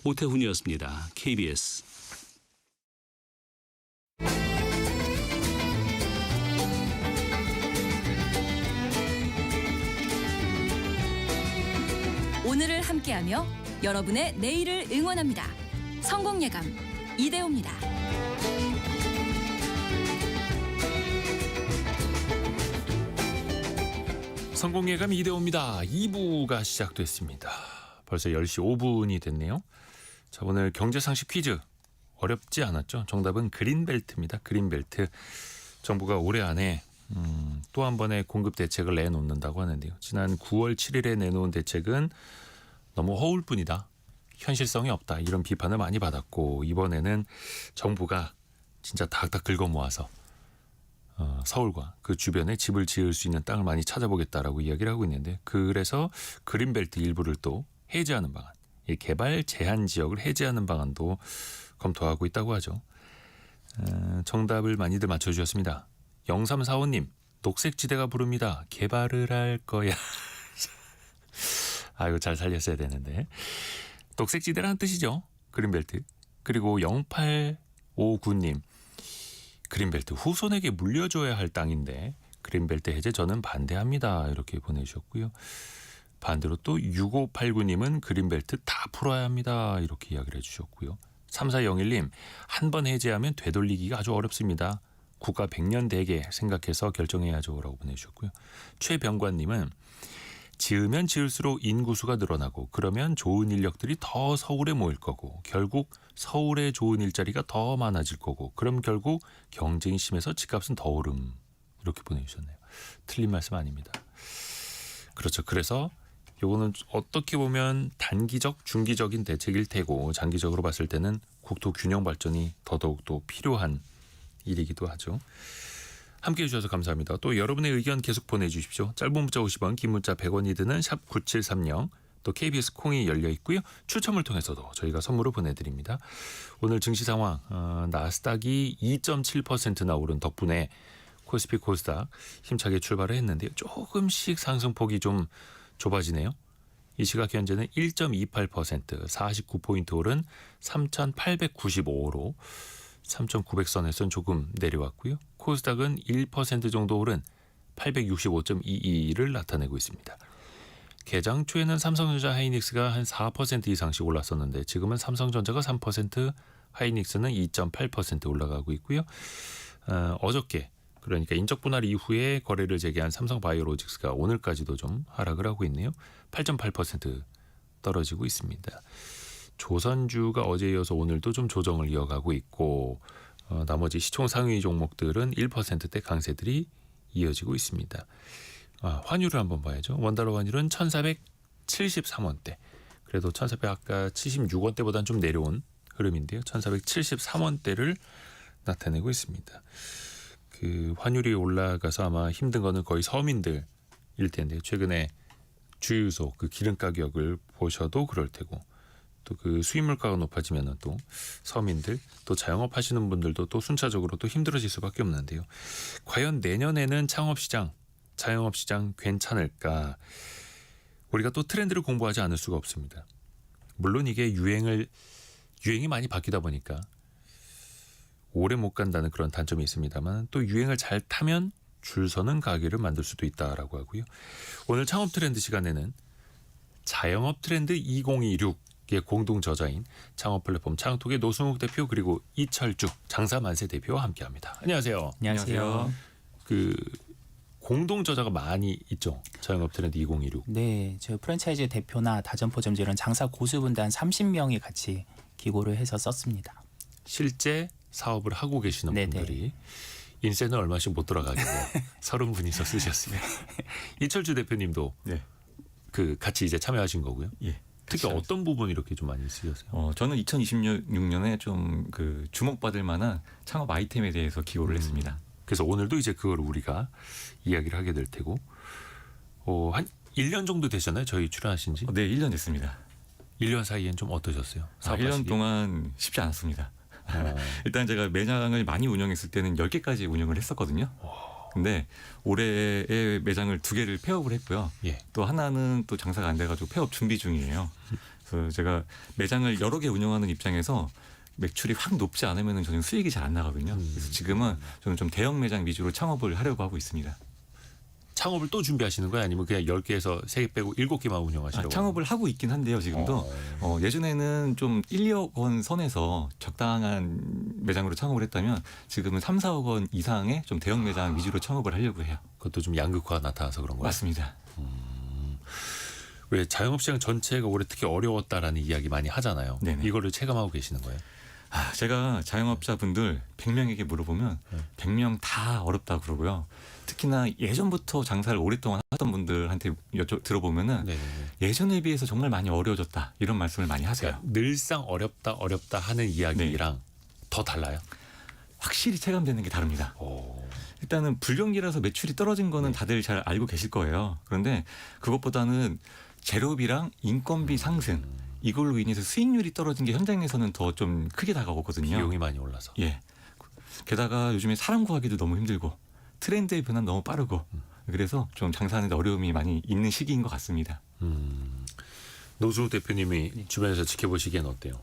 오태훈이었습니다. KBS. 오늘을 함께하며 여러분의 내일을 응원합니다. 성공예감 이대호입니다. 성공예감 이대호입니다. 2부가 시작됐습니다. 벌써 10시 5분이 됐네요. 자, 오늘 경제상식 퀴즈 어렵지 않았죠? 정답은 그린벨트입니다. 그린벨트. 정부가 올해 안에 또 한 번의 공급 대책을 내놓는다고 하는데요. 지난 9월 7일에 내놓은 대책은 너무 허울 뿐이다. 현실성이 없다. 이런 비판을 많이 받았고 이번에는 정부가 진짜 닥닥 긁어 모아서 서울과 그 주변에 집을 지을 수 있는 땅을 많이 찾아보겠다라고 이야기를 하고 있는데 그래서 그린벨트 일부를 또 해제하는 방안, 이 개발 제한 지역을 해제하는 방안도 검토하고 있다고 하죠. 정답을 많이들 맞춰주셨습니다. 0345님 녹색지대가 부릅니다. 개발을 할 거야. 이거 잘 살렸어야 되는데. 녹색지대라는 뜻이죠. 그린벨트. 그리고 0859님 그린벨트 후손에게 물려줘야 할 땅인데 그린벨트 해제 저는 반대합니다. 이렇게 보내주셨고요. 반대로 또 6589님은 그린벨트 다 풀어야 합니다. 이렇게 이야기를 해주셨고요. 3401님 한 번 해제하면 되돌리기가 아주 어렵습니다. 국가 100년 대계 생각해서 결정해야죠. 라고 보내주셨고요. 최병관님은 지으면 지을수록 인구수가 늘어나고 그러면 좋은 인력들이 더 서울에 모일 거고 결국 서울에 좋은 일자리가 더 많아질 거고 그럼 결국 경쟁이 심해서 집값은 더 오름. 이렇게 보내주셨네요. 틀린 말씀 아닙니다. 그렇죠. 그래서 요거는 어떻게 보면 단기적, 중기적인 대책일 테고 장기적으로 봤을 때는 국토 균형 발전이 더더욱 또 필요한 일이기도 하죠. 함께해 주셔서 감사합니다. 또 여러분의 의견 계속 보내주십시오. 짧은 문자 50원, 긴 문자 100원이 드는 샵 9730 또 KBS 콩이 열려 있고요. 추첨을 통해서도 저희가 선물을 보내드립니다. 오늘 증시 상황 나스닥이 2.7%나 오른 덕분에 코스피 코스닥 힘차게 출발을 했는데요. 조금씩 상승폭이 좀 좁아지네요. 이 시각 현재는 1.28% 49포인트 오른 3,895로 3,900선에서는 조금 내려왔고요. 코스닥은 1% 정도 오른 865.22를 나타내고 있습니다. 개장 초에는 삼성전자 하이닉스가 한 4% 이상씩 올랐었는데 지금은 삼성전자가 3%, 하이닉스는 2.8% 올라가고 있고요. 어저께 그러니까 인적 분할 이후에 거래를 재개한 삼성바이오로직스가 오늘까지도 좀 하락을 하고 있네요. 8.8% 떨어지고 있습니다. 조선주가 어제에 이어서 오늘도 좀 조정을 이어가고 있고 나머지 시총 상위 종목들은 1%대 강세들이 이어지고 있습니다. 환율을 한번 봐야죠. 원달러 환율은 1473원대. 그래도 1400 아까 76원대보다는 좀 내려온 흐름인데요. 1473원대를 나타내고 있습니다. 그 환율이 올라가서 아마 힘든 거는 거의 서민들일 텐데 최근에 주유소 그 기름 가격을 보셔도 그럴 테고 또 그 수입 물가가 높아지면은 또 서민들 또 자영업 하시는 분들도 또 순차적으로 또 힘들어질 수밖에 없는데요. 과연 내년에는 창업시장, 자영업시장 괜찮을까? 우리가 또 트렌드를 공부하지 않을 수가 없습니다. 물론 이게 유행이 많이 바뀌다 보니까 오래 못 간다는 그런 단점이 있습니다만 또 유행을 잘 타면 줄 서는 가게를 만들 수도 있다라고 하고요. 오늘 창업 트렌드 시간에는 자영업 트렌드 2026의 공동 저자인 창업 플랫폼 창톡의 노승욱 대표 그리고 이철주 장사만세 대표와 함께합니다. 안녕하세요. 안녕하세요. 그 공동 저자가 많이 있죠. 자영업 트렌드 2026. 네, 저 프랜차이즈 대표나 다점포점주 이런 장사 고수분들 한 30명이 같이 기고를 해서 썼습니다. 실제 사업을 하고 계시는 네네. 분들이 인쇄는 얼마씩 못 들어가겠고 30분이서 쓰셨어요. 이철주 대표님도 네. 그 같이 이제 참여하신 거고요. 예. 특히 어떤 부분 이렇게 좀 많이 쓰셨어요? 저는 2026년에 좀 그 주목받을 만한 창업 아이템에 대해서 기고를 했습니다. 그래서 오늘도 이제 그걸 우리가 이야기를 하게 될 테고 한 1년 정도 되셨나요? 저희 출연하신 지? 네, 1년 됐습니다. 1년 사이엔 좀 어떠셨어요? 1년 동안 쉽지 않았습니다. 일단 제가 매장을 많이 운영했을 때는 10개까지 운영을 했었거든요. 근데 올해에 매장을 2개를 폐업을 했고요. 예. 또 하나는 또 장사가 안 돼가지고 폐업 준비 중이에요. 그래서 그래서 제가 매장을 여러 개 운영하는 입장에서 매출이 확 높지 않으면 저는 수익이 잘 안 나거든요. 그래서 지금은 저는 좀 대형 매장 위주로 창업을 하려고 하고 있습니다. 창업을 또 준비하시는 거예요? 아니면 그냥 10개에서 3개 빼고 7개만 운영하시려고? 창업을 하고 있긴 한데요. 지금도 예전에는 좀 1, 2억 원 선에서 적당한 매장으로 창업을 했다면 지금은 3, 4억 원 이상의 좀 대형 매장 위주로 창업을 하려고 해요. 그것도 좀 양극화가 나타나서 그런 거예요? 맞습니다. 왜 자영업 시장 전체가 올해 특히 어려웠다라는 이야기 많이 하잖아요. 네네. 이거를 체감하고 계시는 거예요? 제가 자영업자분들 100명에게 물어보면 100명 다 어렵다 그러고요. 특히나 예전부터 장사를 오랫동안 하던 분들한테 들어보면은 네네. 예전에 비해서 정말 많이 어려워졌다 이런 말씀을 많이 하세요. 그러니까 늘상 어렵다 하는 이야기랑 더 달라요? 확실히 체감되는 게 다릅니다. 일단은 불경기라서 매출이 떨어진 거는 다들 잘 알고 계실 거예요. 그런데 그것보다는 재료비랑 인건비 상승 이걸로 인해서 수익률이 떨어진 게 현장에서는 더 좀 크게 다가오거든요. 비용이 많이 올라서. 예. 게다가 요즘에 사람 구하기도 너무 힘들고 트렌드의 변화는 너무 빠르고 그래서 좀 장사하는 데 어려움이 많이 있는 시기인 것 같습니다. 노준욱 대표님이 주변에서 지켜보시기엔 어때요?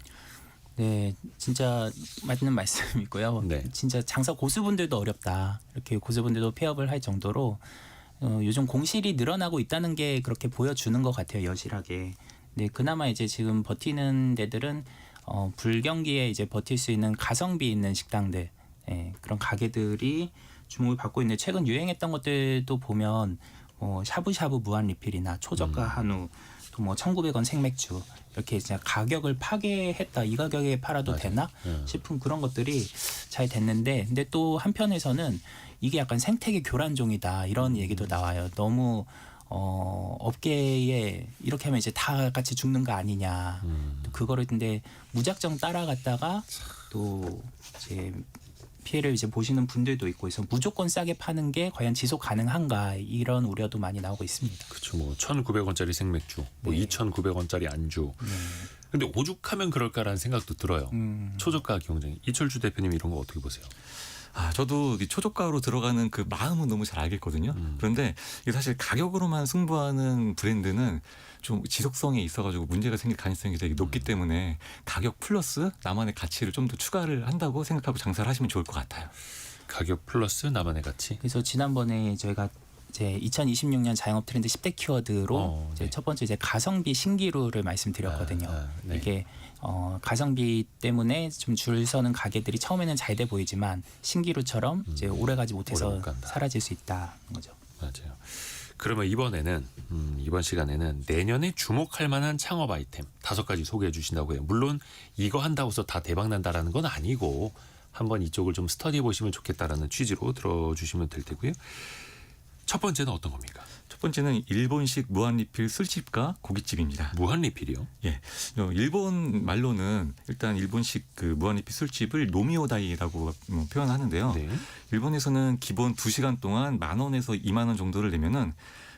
네, 진짜 맞는 말씀이고요. 네. 진짜 장사 고수분들도 어렵다. 이렇게 고수분들도 폐업을 할 정도로 요즘 공실이 늘어나고 있다는 게 그렇게 보여주는 것 같아요. 여실하게. 네, 그나마 이제 지금 버티는 데들은 불경기에 이제 버틸 수 있는 가성비 있는 식당들, 그런 가게들이 주목을 받고 있는데 최근 유행했던 것들도 보면 샤브샤브 무한 리필이나 초저가 한우, 또 뭐 1,900원 생맥주 이렇게 진짜 가격을 파괴했다. 이 가격에 팔아도 되나 싶은 그런 것들이 잘 됐는데, 근데 또 한편에서는 이게 약간 생태계 교란종이다 이런 얘기도 나와요. 너무 업계에 이렇게 하면 이제 다 같이 죽는 거 아니냐. 또 그거를 근데 무작정 따라갔다가 또 이제 피해를 이제 보시는 분들도 있고, 그래서 무조건 싸게 파는 게 과연 지속 가능한가 이런 우려도 많이 나오고 있습니다. 그렇죠. 뭐 1,900원짜리 생맥주, 뭐 네. 2,900원짜리 안주. 근데 오죽하면 그럴까라는 생각도 들어요. 초저가 경쟁. 이철주 대표님 이런 거 어떻게 보세요? 저도 초저가로 들어가는 그 마음은 너무 잘 알겠거든요. 그런데 이게 사실 가격으로만 승부하는 브랜드는 좀 지속성에 있어가지고 문제가 생길 가능성이 되게 높기 때문에 가격 플러스 나만의 가치를 좀 더 추가를 한다고 생각하고 장사를 하시면 좋을 것 같아요. 가격 플러스 나만의 가치. 그래서 지난번에 저희가 이제 2026년 자영업 트렌드 10대 키워드로 이제 네. 첫 번째 이제 가성비 신기루를 말씀드렸거든요. 네. 이게 가성비 때문에 좀 줄 서는 가게들이 처음에는 잘 돼 보이지만 신기루처럼 이제 오래가지 못해서 오래 못 간다. 사라질 수 있다는 거죠. 맞아요. 그러면 이번에는 이번 시간에는 내년에 주목할 만한 창업 아이템 5가지 소개해 주신다고 해요. 물론 이거 한다고 해서 다 대박 난다라는 건 아니고 한번 이쪽을 좀 스터디해 보시면 좋겠다라는 취지로 들어주시면 될 테고요. 첫 번째는 어떤 겁니까? 첫 번째는 일본식 무한리필 술집과 고깃집입니다. 무한리필이요? 예, 일본 말로는 일단 일본식 그 무한리필 술집을 노미오다이라고 표현하는데요. 네. 일본에서는 기본 2시간 동안 10,000원에서 20,000원 정도를 내면은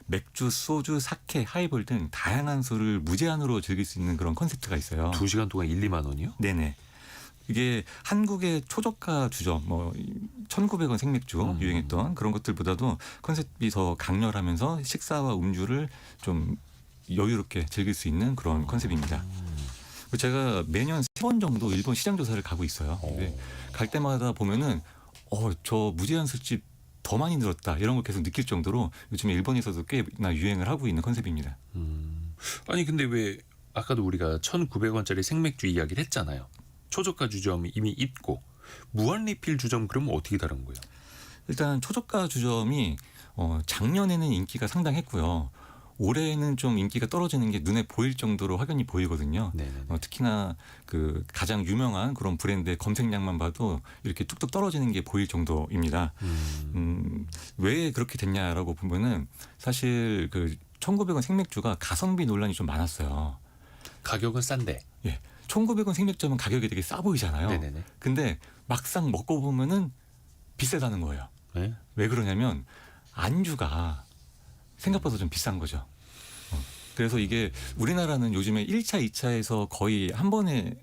맥주, 소주, 사케, 하이볼 등 다양한 술을 무제한으로 즐길 수 있는 그런 컨셉트가 있어요. 2시간 동안 1, 2만 원이요? 네네. 이게 한국의 초저가 주점, 뭐 1,900원 생맥주 유행했던 그런 것들보다도 컨셉이 더 강렬하면서 식사와 음주를 좀 여유롭게 즐길 수 있는 그런 컨셉입니다. 제가 매년 3번 정도 일본 시장 조사를 가고 있어요. 근데 갈 때마다 보면은 저 무제한 술집 더 많이 늘었다 이런 걸 계속 느낄 정도로 요즘에 일본에서도 꽤나 유행을 하고 있는 컨셉입니다. 아니 근데 왜 아까도 우리가 1,900원짜리 생맥주 이야기를 했잖아요. 초저가 주점이 이미 있고 무한리필 주점 그러면 어떻게 다른 거예요? 일단 초저가 주점이 작년에는 인기가 상당했고요. 올해는 좀 인기가 떨어지는 게 눈에 보일 정도로 확연히 보이거든요. 특히나 그 가장 유명한 그런 브랜드의 검색량만 봐도 이렇게 뚝뚝 떨어지는 게 보일 정도입니다. 왜 그렇게 됐냐라고 보면은 사실 그 1,900원 생맥주가 가성비 논란이 좀 많았어요. 가격은 싼데. 예. 1,900원 생맥주면 가격이 되게 싸 보이잖아요. 네네네. 근데 막상 먹고 보면은 비싸다는 거예요. 네? 왜 그러냐면 안주가 생각보다 좀 비싼 거죠. 그래서 이게 우리나라는 요즘에 1차, 2차에서 거의 한 번에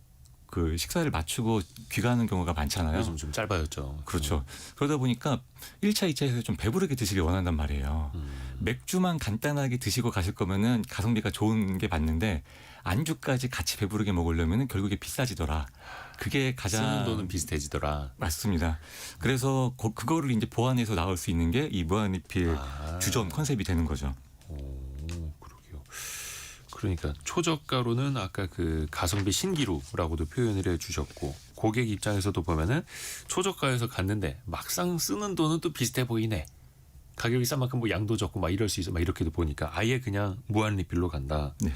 그 식사를 마치고 귀가하는 경우가 많잖아요. 요즘 좀 짧아졌죠. 그렇죠. 그러다 보니까 1차, 2차에서 좀 배부르게 드시길 원한단 말이에요. 맥주만 간단하게 드시고 가실 거면은 가성비가 좋은 게 맞는데 안주까지 같이 배부르게 먹으려면은 결국에 비싸지더라. 그게 가장 쓰는 돈은 비슷해지더라. 맞습니다. 그래서 그거를 이제 보완해서 나올 수 있는 게 이 무한리필 주점 컨셉이 되는 거죠. 오, 그러게요. 그러니까 초저가로는 아까 그 가성비 신기루라고도 표현을 해주셨고 고객 입장에서도 보면은 초저가에서 갔는데 막상 쓰는 돈은 또 비슷해 보이네. 가격이 싼 만큼 뭐 양도 적고 막 이럴 수 있어. 막 이렇게도 보니까 아예 그냥 무한리필로 간다. 네.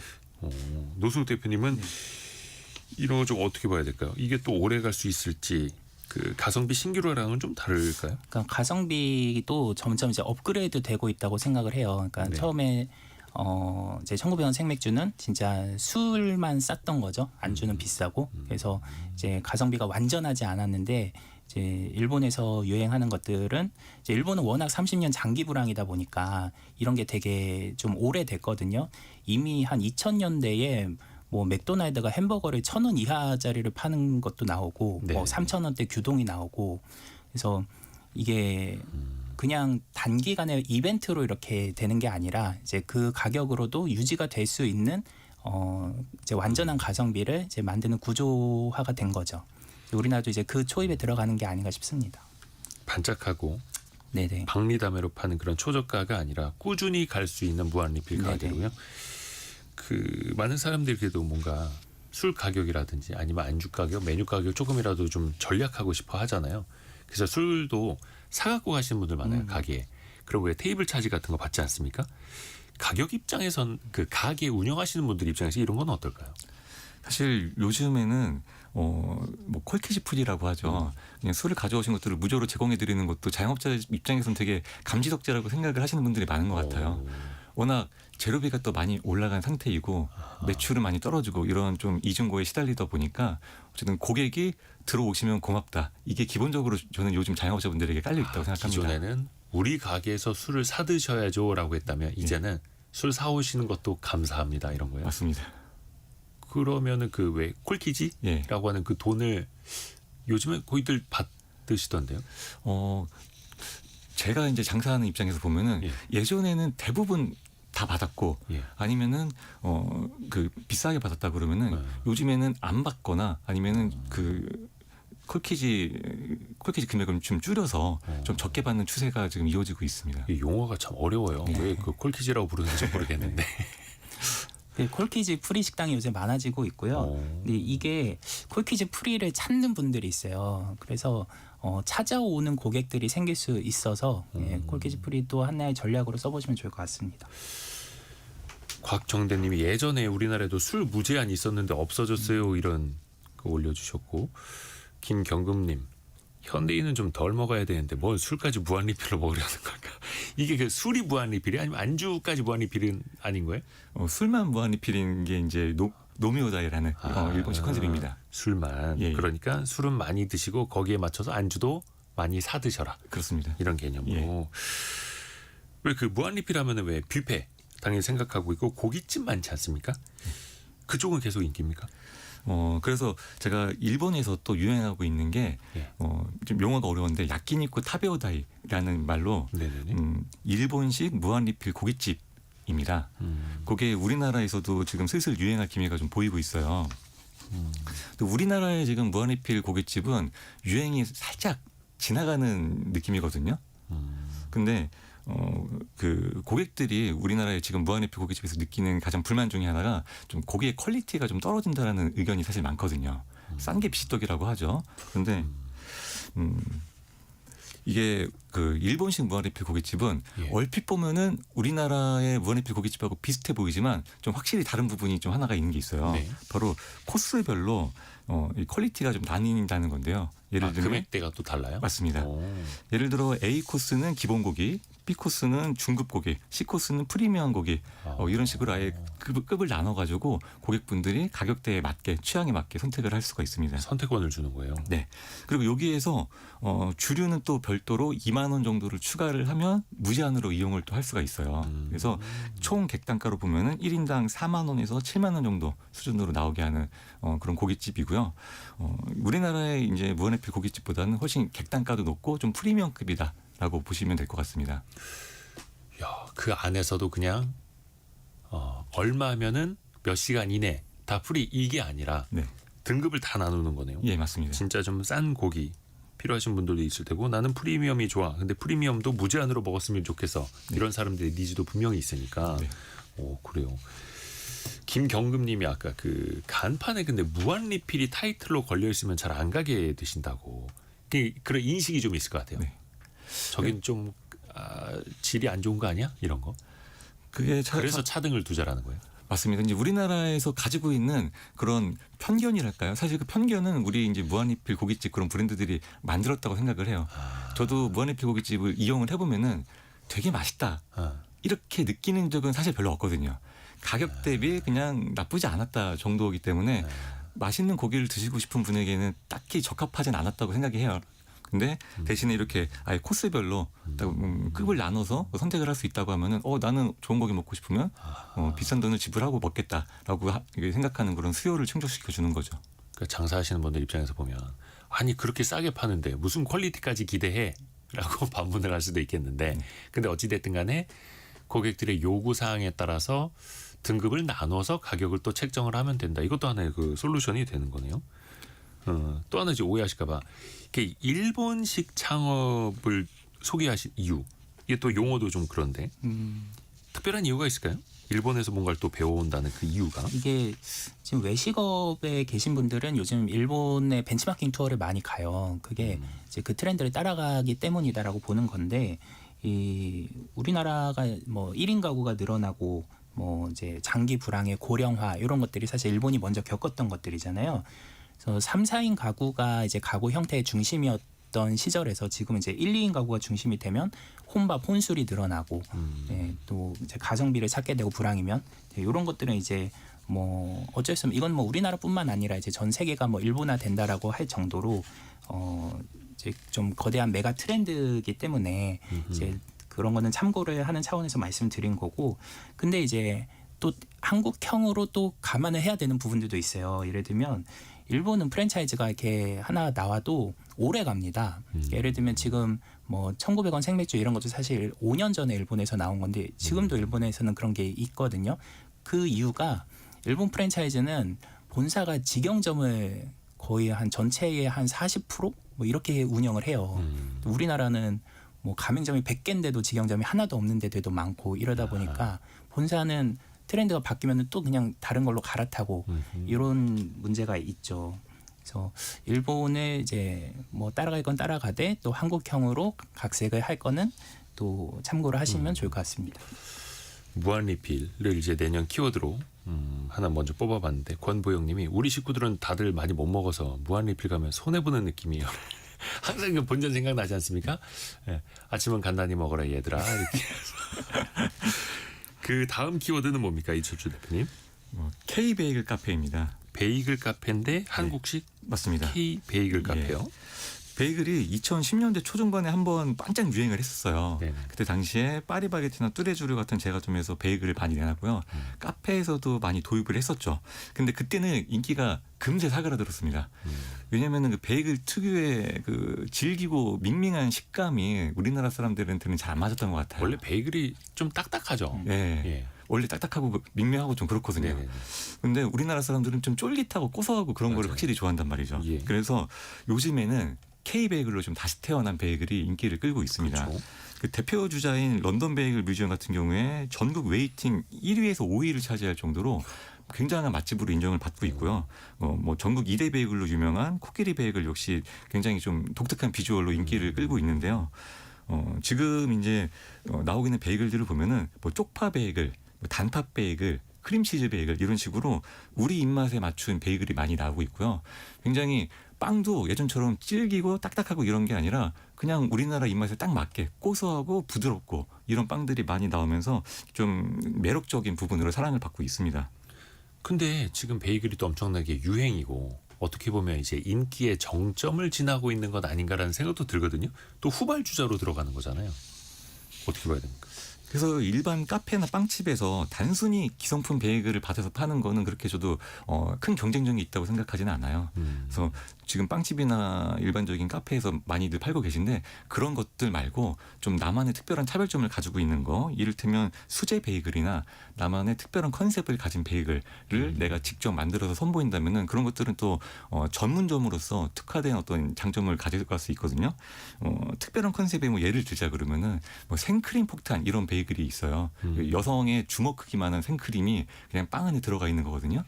노승욱 대표님은 이런 거 좀 어떻게 봐야 될까요? 이게 또 오래 갈 수 있을지 그 가성비 신기루랑은 좀 다를까요? 그러니까 가성비도 점점 이제 업그레이드 되고 있다고 생각을 해요. 그러니까 네. 처음에 이제 1900원 생맥주는 진짜 술만 쌌던 거죠. 안주는 비싸고. 그래서 이제 가성비가 완전하지 않았는데 이제 일본에서 유행하는 것들은 이제 일본은 워낙 30년 장기 불황이다 보니까 이런 게 되게 좀 오래됐거든요. 이미 한 2000년대에 뭐 맥도날드가 햄버거를 1,000원 이하짜리를 파는 것도 나오고 네. 뭐 3,000원대 규동이 나오고 그래서 이게 그냥 단기간에 이벤트로 이렇게 되는 게 아니라 이제 그 가격으로도 유지가 될 수 있는 이제 완전한 가성비를 이제 만드는 구조화가 된 거죠. 우리나라도 이제 그 초입에 들어가는 게 아닌가 싶습니다. 반짝하고 네네. 박리담회로 파는 그런 초저가가 아니라 꾸준히 갈 수 있는 무한리필 네네. 가게로요. 그 많은 사람들이 그래도 뭔가 술 가격이라든지 아니면 안주 가격, 메뉴 가격 조금이라도 좀 전략하고 싶어 하잖아요. 그래서 술도 사갖고 가시는 분들 많아요. 가게에. 그리고 왜 테이블 차지 같은 거 받지 않습니까? 가격 입장에선 그 가게 운영하시는 분들 입장에서 이런 건 어떨까요? 사실 요즘에는 뭐 콜키지 풀이라고 하죠. 그냥 술을 가져오신 것들을 무료로 제공해 드리는 것도 자영업자 입장에서는 되게 감지덕지라고 생각을 하시는 분들이 많은 것 같아요. 워낙 재료비가 또 많이 올라간 상태이고 매출은 많이 떨어지고 이런 좀 이중고에 시달리다 보니까 어쨌든 고객이 들어오시면 고맙다. 이게 기본적으로 저는 요즘 자영업자분들에게 깔려 있다고 생각합니다. 기존에는 우리 가게에서 술을 사 드셔야죠라고 했다면 이제는 술 사오시는 것도 감사합니다 이런 거예요. 맞습니다. 그러면은 그 왜 콜키지라고 예. 하는 그 돈을 요즘에 고객들 받으시던데요? 제가 이제 장사하는 입장에서 보면은 예전에는 대부분 다 받았고 예. 아니면은 그 비싸게 받았다 그러면은 요즘에는 안 받거나 아니면은 그 콜키지 금액을 좀 줄여서 좀 적게 받는 추세가 지금 이어지고 있습니다. 이 용어가 참 어려워요. 네. 왜 그 콜키지라고 부르는지 모르겠는데. 네, 콜키지 프리 식당이 요새 많아지고 있고요. 근데 이게 콜키지 프리를 찾는 분들이 있어요. 그래서 찾아오는 고객들이 생길 수 있어서 콜키지 프리도 하나의 전략으로 써보시면 좋을 것 같습니다. 곽정대님이 예전에 우리나라에도 술 무제한 있었는데 없어졌어요 이런 거 올려주셨고 김경금님 현대인은 좀 덜 먹어야 되는데 뭘 술까지 무한리필로 먹으려는 걸까? 이게 그 술이 무한리필이 아니면 안주까지 무한리필은 아닌 거예요? 술만 무한리필인 게 이제 노미오다이라는 일본식 컨셉입니다. 술만. 예. 그러니까 술은 많이 드시고 거기에 맞춰서 안주도 많이 사 드셔라. 그렇습니다. 이런 개념으로. 왜 그 무한리필 하면은 왜 뷔페 당연히 생각하고 있고 고깃집 많지 않습니까? 그쪽은 계속 인기입니까? 그래서 제가 일본에서 또 유행하고 있는 게 좀 용어가 어려운데 야끼니쿠 타베오다이라는 말로 네네네. 일본식 무한리필 고깃집입니다. 그게 우리나라에서도 지금 슬슬 유행할 기미가 좀 보이고 있어요. 또 우리나라의 지금 무한리필 고깃집은 유행이 살짝 지나가는 느낌이거든요. 근데 그 고객들이 우리나라의 지금 무한리필 고깃집에서 느끼는 가장 불만 중에 하나가 좀 고기의 퀄리티가 좀 떨어진다라는 의견이 사실 많거든요. 싼 게 비지떡이라고 하죠. 그런데 이게 그 일본식 무한리필 고깃집은 얼핏 보면은 우리나라의 무한리필 고깃집하고 비슷해 보이지만 좀 확실히 다른 부분이 좀 하나가 있는 게 있어요. 네. 바로 코스별로 이 퀄리티가 좀 나뉜다는 건데요. 예를 들면 금액대가 또 달라요? 맞습니다. 예를 들어 A 코스는 기본 고기, B 코스는 중급 고기, C 코스는 프리미엄 고기 이런 식으로 아예 급을 나눠가지고 고객분들이 가격대에 맞게 취향에 맞게 선택을 할 수가 있습니다. 선택권을 주는 거예요. 네. 그리고 여기에서 주류는 또 별도로 2만 원 정도를 추가를 하면 무제한으로 이용을 또 할 수가 있어요. 그래서 총 객단가로 보면은 1인당 4만 원에서 7만 원 정도 수준으로 나오게 하는 그런 고깃집이고요. 우리나라의 이제 무한리필 고깃집보다는 훨씬 객단가도 높고 좀 프리미엄급이다라고 보시면 될 것 같습니다. 야, 그 안에서도 그냥 얼마면은 몇 시간 이내 다 프리 이게 아니라 네. 등급을 다 나누는 거네요. 예, 맞습니다. 진짜 좀 싼 고기 필요하신 분들도 있을 테고 나는 프리미엄이 좋아. 근데 프리미엄도 무제한으로 먹었으면 좋겠어. 이런 사람들의 니즈도 분명히 있으니까. 네. 오, 그래요. 김경금님이 아까 그 간판에 근데 무한 리필이 타이틀로 걸려 있으면 잘 안 가게 되신다고. 그런 인식이 좀 있을 것 같아요. 네. 저긴 좀 질이 안 좋은 거 아니야? 이런 거. 그게 그래서 차등을 두자라는 거예요. 맞습니다. 이제 우리나라에서 가지고 있는 그런 편견이랄까요? 사실 그 편견은 우리 이제 무한리필 고깃집 그런 브랜드들이 만들었다고 생각을 해요. 저도 무한리필 고깃집을 이용을 해보면은 되게 맛있다. 이렇게 느끼는 적은 사실 별로 없거든요. 가격 대비 그냥 나쁘지 않았다 정도이기 때문에 맛있는 고기를 드시고 싶은 분에게는 딱히 적합하진 않았다고 생각해요. 근데 대신에 이렇게 아예 코스별로 급을 나눠서 선택을 할 수 있다고 하면은 나는 좋은 고기 먹고 싶으면 비싼 돈을 지불하고 먹겠다라고 생각하는 그런 수요를 충족시켜 주는 거죠. 그러니까 장사하시는 분들 입장에서 보면 아니 그렇게 싸게 파는데 무슨 퀄리티까지 기대해? 라고 반문을 할 수도 있겠는데 근데 어찌됐든 간에 고객들의 요구 사항에 따라서 등급을 나눠서 가격을 또 책정을 하면 된다. 이것도 하나의 그 솔루션이 되는 거네요. 또 하나 이제 오해하실까 봐. 이게 일본식 창업을 소개하신 이유. 이게 또 용어도 좀 그런데. 특별한 이유가 있을까요? 일본에서 뭔가를 또 배워온다는 그 이유가. 이게 지금 외식업에 계신 분들은 요즘 일본의 벤치마킹 투어를 많이 가요. 그게 이제 그 트렌드를 따라가기 때문이다라고 보는 건데 이 우리나라가 뭐 1인 가구가 늘어나고 뭐 이제 장기 불황의 고령화 이런 것들이 사실 일본이 먼저 겪었던 것들이잖아요. 그래서 3, 4인 가구가 이제 가구 형태의 중심이었던 시절에서 지금 이제 1, 2인 가구가 중심이 되면 혼밥, 혼술이 늘어나고 또 이제 가성비를 찾게 되고 불황이면 이런 것들은 이제 뭐 어쩔 수 없는 이건 뭐 우리나라뿐만 아니라 이제 전 세계가 뭐 일본화 된다라고 할 정도로 이제 좀 거대한 메가 트렌드이기 때문에 이제 그런 거는 참고를 하는 차원에서 말씀드린 거고 근데 이제 또 한국형으로 또 감안을 해야 되는 부분들도 있어요. 예를 들면 일본은 프랜차이즈가 이렇게 하나 나와도 오래 갑니다. 예를 들면 지금 뭐 1,900원 생맥주 이런 것도 사실 5년 전에 일본에서 나온 건데 지금도 일본에서는 그런 게 있거든요. 그 이유가 일본 프랜차이즈는 본사가 직영점을 거의 한 전체의 한 40%뭐 이렇게 운영을 해요. 우리나라는 뭐 가맹점이 100개인데도 직영점이 하나도 없는 데도 많고 이러다 보니까 본사는 트렌드가 바뀌면 또 그냥 다른 걸로 갈아타고 이런 문제가 있죠. 그래서 일본을 이제 뭐 따라갈 건 따라가되 또 한국형으로 각색을 할 거는 또 참고를 하시면 좋을 것 같습니다. 무한리필을 이제 내년 키워드로 하나 먼저 뽑아봤는데 권보영님이 우리 식구들은 다들 많이 못 먹어서 무한리필 가면 손해보는 느낌이에요. 항상 그 본전 생각나지 않습니까? 네. 아침은 간단히 먹어라 얘들아 이렇게. 그 다음 키워드는 뭡니까 이철주 대표님? K 베이글 카페입니다. 베이글 카페인데 한국식 맞습니다. K 베이글 카페요. 베이글이 2010년대 초중반에 한번 반짝 유행을 했었어요. 네네. 그때 당시에 파리바게트나 뚜레쥬르 같은 제과점에서 베이글을 많이 내놨고요. 카페에서도 많이 도입을 했었죠. 근데 그때는 인기가 금세 사그라들었습니다. 왜냐하면 그 베이글 특유의 그 질기고 밍밍한 식감이 우리나라 사람들한테는 잘 안 맞았던 것 같아요. 원래 베이글이 좀 딱딱하죠. 예. 원래 딱딱하고 밍밍하고 좀 그렇거든요. 네네네. 근데 우리나라 사람들은 좀 쫄깃하고 고소하고 그런 맞아요. 거를 확실히 좋아한단 말이죠. 예. 그래서 요즘에는 K 베이글로 좀 다시 태어난 베이글이 인기를 끌고 있습니다. 그렇죠. 그 대표 주자인 런던 베이글 뮤지엄 같은 경우에 전국 웨이팅 1위에서 5위를 차지할 정도로 굉장한 맛집으로 인정을 받고 있고요. 뭐 전국 2대 베이글로 유명한 코끼리 베이글 역시 굉장히 좀 독특한 비주얼로 인기를 끌고 있는데요. 지금 이제 나오고 있는 베이글들을 보면은 뭐 쪽파 베이글, 뭐 단팥 베이글, 크림치즈 베이글 이런 식으로 우리 입맛에 맞춘 베이글이 많이 나오고 있고요. 굉장히 빵도 예전처럼 질기고 딱딱하고 이런 게 아니라 그냥 그냥 우리나라 입맛에 딱 맞게 고소하고 부드럽고 이런 빵들이 많이 나오면서 좀 매력적인 부분으로 사랑을 받고 있습니다. 근데 지금 베이글이 또 엄청나게 유행이고 어떻게 보면 이제 인기의 정점을 지나고 있는 것 아닌가라는 생각도 들거든요. 또 후발주자로 들어가는 거잖아요. 어떻게 봐야 됩니까? 그래서 일반 카페나 빵집에서 단순히 기성품 베이글을 받아서 파는 거는 그렇게 저도 큰 경쟁력이 있다고 생각하지는 않아요. 그래서 지금 빵집이나 일반적인 카페에서 많이들 팔고 계신데 그런 것들 말고 좀 나만의 특별한 차별점을 가지고 있는 거, 이를테면 수제 베이글이나 나만의 특별한 컨셉을 가진 베이글을 내가 직접 만들어서 선보인다면은 그런 것들은 또 전문점으로서 특화된 어떤 장점을 가져갈 수 있거든요. 특별한 컨셉의 뭐 예를 들자 그러면은 뭐 생크림 폭탄 이런 베이글이 있어요. 여성의 주먹 크기만한 생크림이 그냥 빵 안에 들어가 있는 거거든요.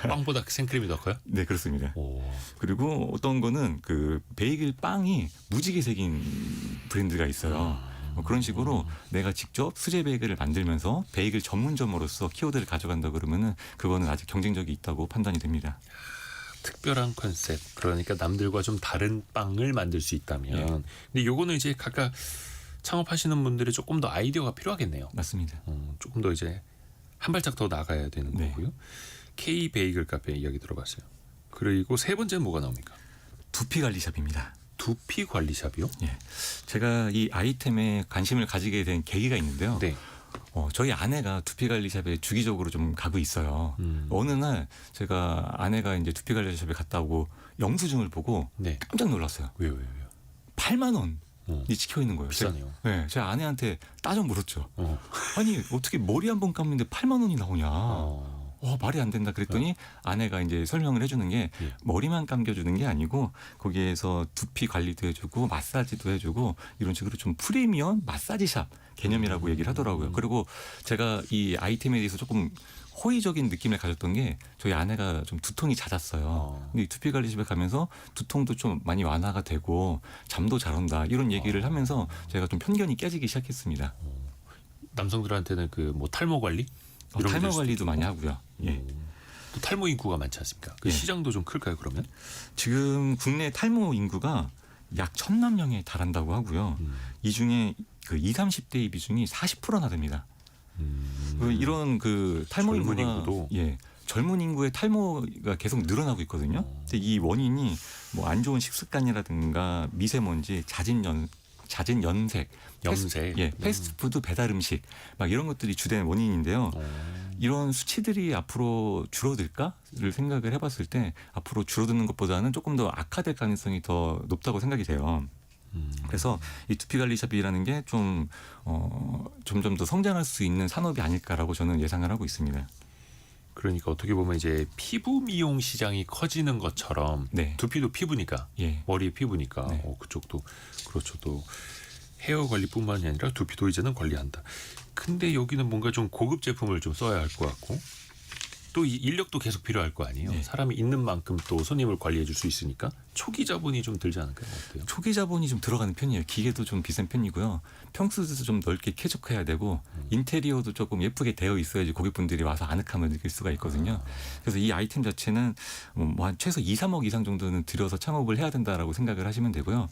빵보다 생크림이 더 커요? 네, 그렇습니다. 오. 그리고 어떤 거는 그 베이글 빵이 무지개 색인 브랜드가 있어요. 그런 식으로 내가 직접 수제 베이글을 만들면서 베이글 전문점으로서 키워드를 가져간다 그러면은 그거는 아직 경쟁력이 있다고 판단이 됩니다. 특별한 컨셉, 그러니까 남들과 좀 다른 빵을 만들 수 있다면. 예. 근데 요거는 이제 각각 창업하시는 분들이 조금 더 아이디어가 필요하겠네요. 맞습니다. 조금 더 이제 한 발짝 더 나가야 되는 네. 거고요. K 베이글 카페 이야기 들어봤어요. 그리고 세 번째는 뭐가 나옵니까? 두피 관리샵입니다. 두피 관리샵이요? 예. 제가 이 아이템에 관심을 가지게 된 계기가 있는데요. 네. 저희 아내가 두피 관리샵에 주기적으로 좀 가고 있어요. 어느 날 제가 아내가 이제 두피 관리샵에 갔다 오고 영수증을 보고 네. 깜짝 놀랐어요. 왜요? 8만 원이 어, 찍혀 있는 거예요. 비싸네요. 네, 제가 아내한테 따져 물었죠. 어. 아니 어떻게 머리 한 번 감는데 8만 원이 나오냐? 어. 말이 안 된다 그랬더니 아내가 이제 설명을 해주는 게 예. 머리만 감겨주는 게 아니고 거기에서 두피 관리도 해주고 마사지도 해주고 이런 식으로 좀 프리미엄 마사지샵 개념이라고 얘기를 하더라고요. 그리고 제가 이 아이템에 대해서 조금 호의적인 느낌을 가졌던 게 저희 아내가 좀 두통이 잦았어요. 근데 이 두피 관리집에 가면서 두통도 좀 많이 완화가 되고 잠도 잘 온다 이런 얘기를 하면서 제가 좀 편견이 깨지기 시작했습니다. 남성들한테는 그 뭐 탈모 관리? 이런 탈모 것들 관리도 많이 하고요. 예. 또 탈모 인구가 많지 않습니까? 그 예. 시장도 좀 클까요, 그러면? 지금 국내 탈모 인구가 약 1,000만 명에 달한다고 하고요. 이 중에 그 20, 30대의 비중이 40%나 됩니다. 이런 그 탈모 젊은 인구가 인구도? 예. 젊은 인구의 탈모가 계속 늘어나고 있거든요. 근데 이 원인이 뭐 안 좋은 식습관이라든가 미세먼지, 잦은 염색, 염색. 패스트푸드 배달 음식 막 이런 것들이 주된 원인인데요. 이런 수치들이 앞으로 줄어들까를 생각을 해봤을 때 앞으로 줄어드는 것보다는 조금 더 악화될 가능성이 더 높다고 생각이 돼요. 그래서 이 두피관리샵이라는 게 좀 점점 더 성장할 수 있는 산업이 아닐까라고 저는 예상을 하고 있습니다. 그러니까 어떻게 보면 이제 피부 미용 시장이 커지는 것처럼 네. 두피도 피부니까 예. 머리의 피부니까 네. 그쪽도 그렇죠. 또 헤어 관리뿐만이 아니라 두피도 이제는 관리한다. 근데 여기는 뭔가 좀 고급 제품을 좀 써야 할 것 같고 또 이 인력도 계속 필요할 거 아니에요. 네. 사람이 있는 만큼 또 손님을 관리해 줄 수 있으니까 초기 자본이 좀 들지 않을까요? 어때요? 초기 자본이 좀 들어가는 편이에요. 기계도 좀 비싼 편이고요. 평수도 좀 넓게 쾌적해야 되고 인테리어도 조금 예쁘게 되어 있어야지 고객분들이 와서 아늑함을 느낄 수가 있거든요. 그래서 이 아이템 자체는 뭐 한 최소 2, 3억 이상 정도는 들여서 창업을 해야 된다라고 생각을 하시면 되고요.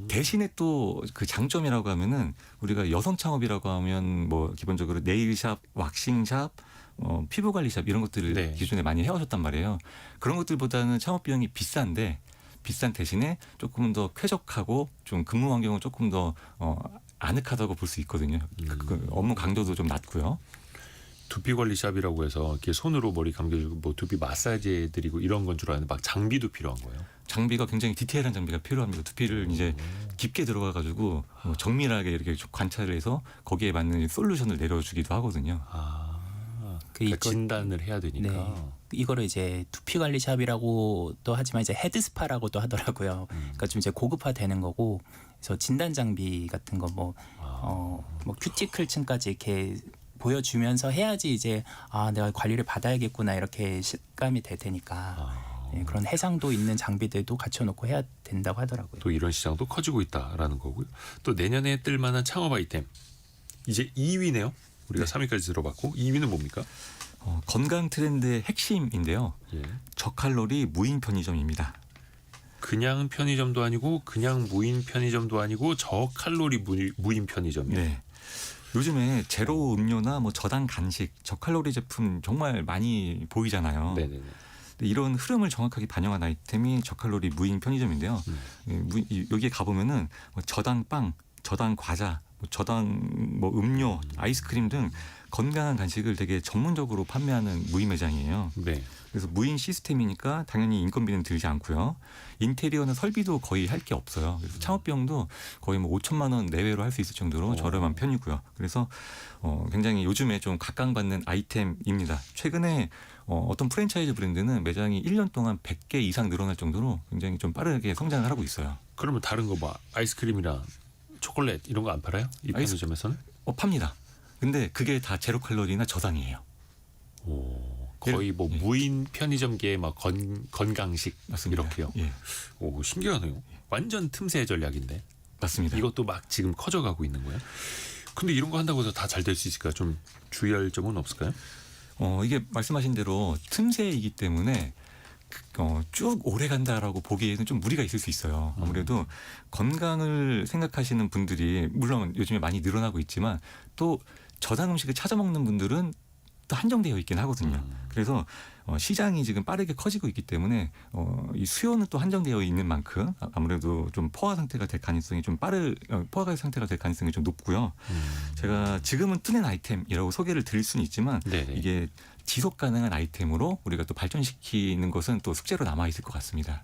대신에 또 그 장점이라고 하면은 우리가 여성 창업이라고 하면 뭐 기본적으로 네일샵, 왁싱샵, 피부 관리샵 이런 것들을 네. 기존에 많이 해오셨단 말이에요. 그런 것들보다는 창업 비용이 비싼데 비싼 대신에 조금 더 쾌적하고 좀 근무 환경은 조금 더 아늑하다고 볼 수 있거든요. 그 업무 강도도 좀 낮고요. 두피 관리샵이라고 해서 이렇게 손으로 머리 감겨주고 뭐 두피 마사지 해드리고 이런 건 줄 알았는데 막 장비도 필요한 거예요. 장비가 굉장히 디테일한 장비가 필요합니다. 두피를 이제 깊게 들어가 가지고 정밀하게 이렇게 관찰을 해서 거기에 맞는 솔루션을 내려주기도 하거든요. 그러니까 진단을 해야 되니까. 네. 이거를 이제 두피 관리샵이라고도 하지만 이제 헤드 스파라고도 하더라고요. 그러니까 좀 이제 고급화되는 거고, 그래서 진단 장비 같은 거 뭐 큐티클층까지 이렇게 보여주면서 해야지 이제 내가 관리를 받아야겠구나 이렇게 실감이 될 테니까 네, 그런 해상도 있는 장비들도 갖춰놓고 해야 된다고 하더라고요. 또 이런 시장도 커지고 있다라는 거고요. 또 내년에 뜰 만한 창업 아이템 이제 2위네요. 우리가 3위까지 들어봤고 2위는 뭡니까? 건강 트렌드의 핵심인데요. 예. 저칼로리 무인 편의점입니다. 그냥 편의점도 아니고 그냥 무인 편의점도 아니고 저칼로리 무인 편의점이에요. 네. 요즘에 제로 음료나 뭐 저당 간식, 저칼로리 제품 정말 많이 보이잖아요. 네네네. 근데 이런 흐름을 정확하게 반영한 아이템이 저칼로리 무인 편의점인데요. 여기에 가보면은 뭐 저당 빵, 저당 과자, 뭐 저당 뭐 음료, 아이스크림 등 건강한 간식을 되게 전문적으로 판매하는 무인 매장이에요. 네. 그래서 무인 시스템이니까 당연히 인건비는 들지 않고요. 인테리어나 설비도 거의 할 게 없어요. 그래서 창업 비용도 거의 뭐 5천만 원 내외로 할 수 있을 정도로 저렴한 편이고요. 그래서 굉장히 요즘에 좀 각광받는 아이템입니다. 최근에 어떤 프랜차이즈 브랜드는 매장이 1년 동안 100개 이상 늘어날 정도로 굉장히 좀 빠르게 성장을 하고 있어요. 그러면 다른 거 뭐 아이스크림이나 초콜릿 이런 거 안 팔아요? 이 편의점에서는? 팝니다. 근데 그게 다 제로 칼로리나 저당이에요. 거의 뭐 예. 무인 편의점계의 막 건강식 맞습니다. 이렇게요. 예, 오, 신기하네요. 완전 틈새 전략인데. 맞습니다. 이것도 막 지금 커져가고 있는 거예요. 근데 이런 거 한다고 해서 다 잘 될 수 있을까? 좀 주의할 점은 없을까요? 이게 말씀하신 대로 틈새이기 때문에 쭉 오래 간다라고 보기에는 좀 무리가 있을 수 있어요. 아무래도 건강을 생각하시는 분들이 물론 요즘에 많이 늘어나고 있지만 또 저당 음식을 찾아 먹는 분들은 또 한정되어 있긴 하거든요. 그래서 시장이 지금 빠르게 커지고 있기 때문에 이 수요는 또 한정되어 있는 만큼 아무래도 좀 포화 상태가 될 가능성이 포화 상태가 될 가능성이 좀 높고요. 제가 지금은 뜨는 아이템이라고 소개를 드릴 수는 있지만 네네. 이게 지속 가능한 아이템으로 우리가 또 발전시키는 것은 또 숙제로 남아 있을 것 같습니다.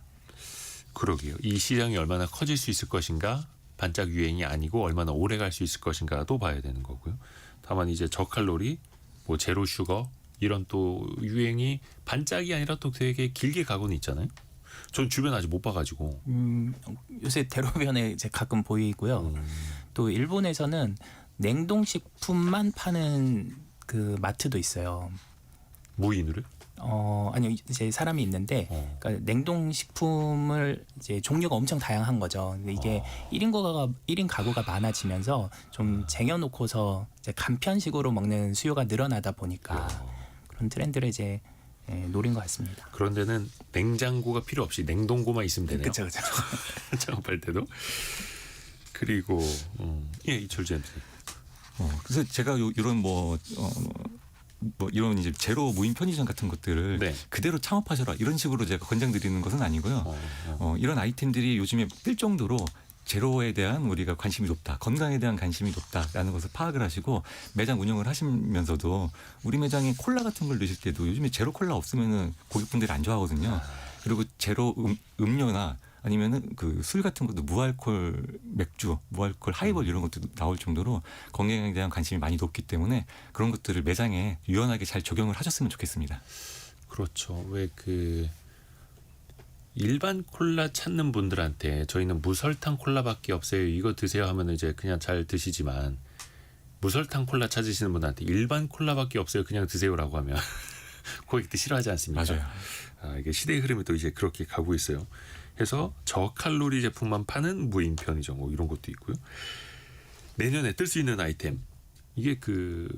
그러게요. 이 시장이 얼마나 커질 수 있을 것인가, 반짝 유행이 아니고 얼마나 오래 갈 수 있을 것인가도 봐야 되는 거고요. 다만 이제 저칼로리, 뭐 제로 슈거 이런 또 유행이 반짝이 아니라 또 되게 길게 가고는 있잖아요. 전 주변 아직 못 봐가지고. 요새 대로변에 이제 가끔 보이고요. 또 일본에서는 냉동식품만 파는 그 마트도 있어요. 무인으로? 아니요, 이제 사람이 있는데, 그러니까 냉동식품을 이제 종류가 엄청 다양한 거죠. 근데 이게 1인 가구가 많아지면서 좀 쟁여놓고서 이제 간편식으로 먹는 수요가 늘어나다 보니까 그런 트렌드를 이제 노린 것 같습니다. 그런 데는 냉장고가 필요 없이 냉동고만 있으면 되네요. 그렇죠, 그렇죠. 작업할 때도. 그리고 예, 이철재 님. 그래서 제가 이런 이런 이제 제로 무인 편의점 같은 것들을 네. 그대로 창업하셔라 이런 식으로 제가 권장드리는 것은 아니고요. 이런 아이템들이 요즘에 뜰 정도로 제로에 대한 우리가 관심이 높다, 건강에 대한 관심이 높다라는 것을 파악을 하시고 매장 운영을 하시면서도 우리 매장에 콜라 같은 걸 넣으실 때도 요즘에 제로 콜라 없으면은 고객분들이 안 좋아하거든요. 그리고 제로 음료나 아니면은 그 술 같은 것도 무알콜 맥주, 무알콜 하이볼 이런 것도 나올 정도로 건강에 대한 관심이 많이 높기 때문에 그런 것들을 매장에 유연하게 잘 적용을 하셨으면 좋겠습니다. 그렇죠. 왜 그 일반 콜라 찾는 분들한테 저희는 무설탕 콜라밖에 없어요. 이거 드세요 하면 이제 그냥 잘 드시지만 무설탕 콜라 찾으시는 분한테 일반 콜라밖에 없어요. 그냥 드세요라고 하면 고객들 싫어하지 않습니까? 맞아요. 이게 시대의 흐름이 또 이제 그렇게 가고 있어요. 해서 저칼로리 제품만 파는 무인 편의점 뭐 이런 것도 있고요. 내년에 뜰 수 있는 아이템 이게 그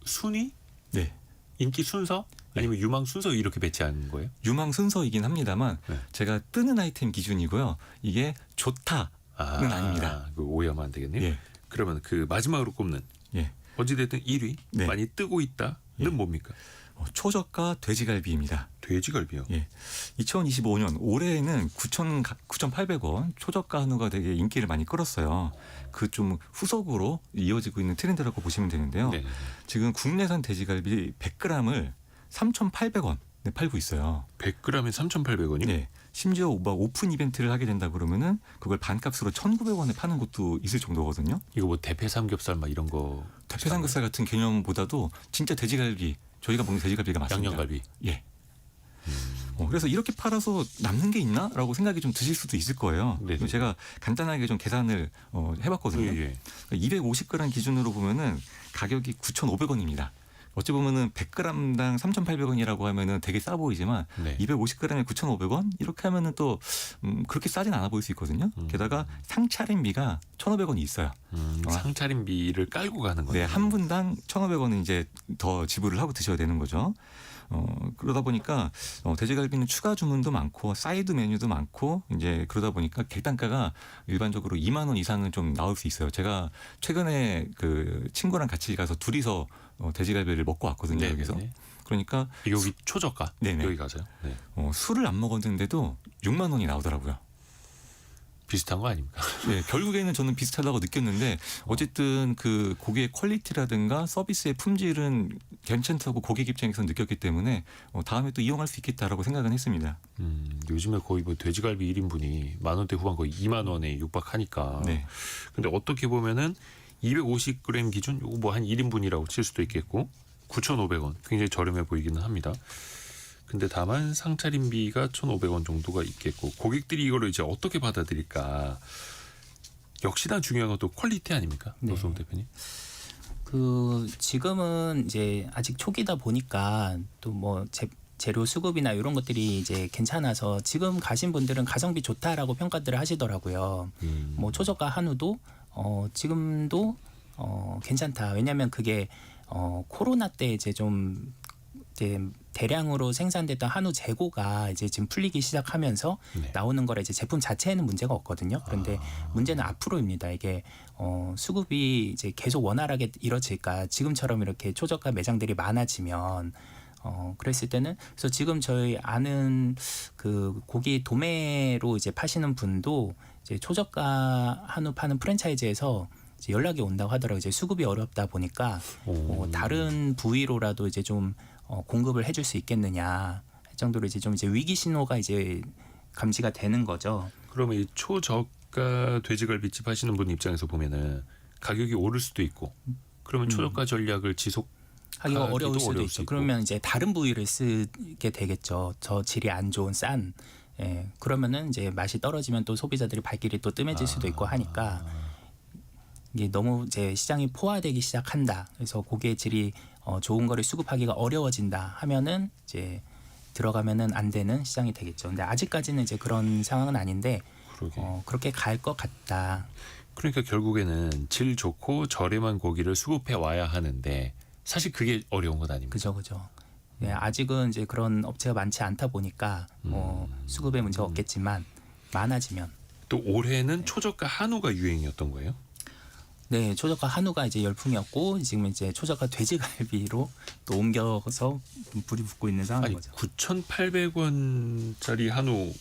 순위? 네. 인기 순서? 아니면 유망 순서 이렇게 배치하는 거예요? 유망 순서이긴 합니다만 네. 제가 뜨는 아이템 기준이고요. 이게 좋다는 아닙니다. 그 오해하면 안 되겠네요. 예. 그러면 그 마지막으로 꼽는 예. 어찌됐든 1위 네. 많이 뜨고 있다는 예. 뭡니까? 초저가 돼지갈비입니다. 돼지갈비요. 예. 2025년 올해에는 9,800원 초저가 한우가 되게 인기를 많이 끌었어요. 그 좀 후속으로 이어지고 있는 트렌드라고 보시면 되는데요. 네. 지금 국내산 돼지갈비 100g을 3,800원에 팔고 있어요. 100g에 3,800원이요? 네. 심지어 오픈 이벤트를 하게 된다 그러면은 그걸 반값으로 1,900원에 파는 곳도 있을 정도거든요. 이거 뭐 대패 삼겹살 막 이런 거 대패 삼겹살 같은 개념보다도 진짜 돼지갈비, 저희가 먹는 돼지갈비가 맞습니다. 양념갈비. 예. 그래서 이렇게 팔아서 남는 게 있나라고 생각이 좀 드실 수도 있을 거예요. 네네. 제가 간단하게 좀 계산을 해봤거든요. 예. 250g 기준으로 보면은 가격이 9,500원입니다. 어찌 보면은 100g당 3,800원이라고 하면은 되게 싸 보이지만 네. 250g에 9,500원 이렇게 하면은 또 그렇게 싸진 않아 보일 수 있거든요. 게다가 상차림비가 1,500원이 있어요. 상차림비를 깔고 가는 거예요. 네, 한 분당 1,500원은 이제 더 지불을 하고 드셔야 되는 거죠. 그러다 보니까 돼지갈비는 추가 주문도 많고 사이드 메뉴도 많고 이제 그러다 보니까 객단가가 일반적으로 2만 원 이상은 좀 나올 수 있어요. 제가 최근에 그 친구랑 같이 가서 둘이서 돼지갈비를 먹고 왔거든요. 네, 여기서. 네. 그러니까 여기 초저가 네네. 여기 가세요. 네. 술을 안 먹었는데도 6만 원이 나오더라고요. 비슷한 거 아닙니까? 네, 결국에는 저는 비슷하다고 느꼈는데 어쨌든 그 고기의 퀄리티라든가 서비스의 품질은 괜찮다고 고객 입장에서 느꼈기 때문에 다음에 또 이용할 수 있겠다라고 생각은 했습니다. 요즘에 거의 뭐 돼지갈비 1인분이 만 원대 후반 거의 2만 원에 육박하니까. 네. 근데 어떻게 보면은 250g 기준 요거 뭐 한 1인분이라고 칠 수도 있겠고 9,500원 굉장히 저렴해 보이기는 합니다. 근데 다만 상차림비가 1,500원 정도가 있겠고 고객들이 이거를 이제 어떻게 받아들일까 역시나 중요한 것도 퀄리티 아닙니까? 네. 노수홍 대표님. 그 지금은 이제 아직 초기다 보니까 또 뭐 재료 수급이나 이런 것들이 이제 괜찮아서 지금 가신 분들은 가성비 좋다라고 평가들을 하시더라고요. 뭐 초저가 한우도 지금도 괜찮다. 왜냐하면 그게 코로나 때 이제 좀 이제 대량으로 생산됐던 한우 재고가 이제 지금 풀리기 시작하면서 네. 나오는 거라 이제 제품 자체에는 문제가 없거든요. 그런데 문제는 앞으로입니다. 이게 수급이 이제 계속 원활하게 이뤄질까? 지금처럼 이렇게 초저가 매장들이 많아지면 그랬을 때는 그래서 지금 저희 아는 그 고기 도매로 이제 파시는 분도 이제 초저가 한우 파는 프랜차이즈에서 이제 연락이 온다고 하더라고요. 이제 수급이 어렵다 보니까 다른 부위로라도 이제 좀 공급을 해줄 수 있겠느냐 할 정도로 이제 좀 이제 위기 신호가 이제 감지가 되는 거죠. 그러면 이 초저가 돼지갈비집 하시는 분 입장에서 보면은 가격이 오를 수도 있고 그러면 초저가 전략을 하기가 어려울 수도 어려울 있죠. 수 있고. 그러면 이제 다른 부위를 쓰게 되겠죠. 저 질이 안 좋은 싼. 예. 그러면은 이제 맛이 떨어지면 또 소비자들이 발길이 또 뜸해질 수도 있고 하니까 이게 너무 이제 시장이 포화되기 시작한다. 그래서 고기의 질이 좋은 거를 수급하기가 어려워진다 하면은 이제 들어가면은 안 되는 시장이 되겠죠. 근데 아직까지는 이제 그런 상황은 아닌데 그러게. 그렇게 갈 것 같다. 그러니까 결국에는 질 좋고 저렴한 고기를 수급해 와야 하는데 사실 그게 어려운 것 아닙니까? 그죠. 네, 아직은 이제 그런 업체가 많지 않다 보니까 수급에 문제가 없겠지만 많아지면 또 올해는 초저가 한우가 유행이었던 거예요? 네, 초저가 한우가 이제 열풍이었고 지금 이제 초저가 돼지갈비로 또 옮겨서 불이 붙고 있는 상황인 아니 거죠. 9,800원짜리 한우가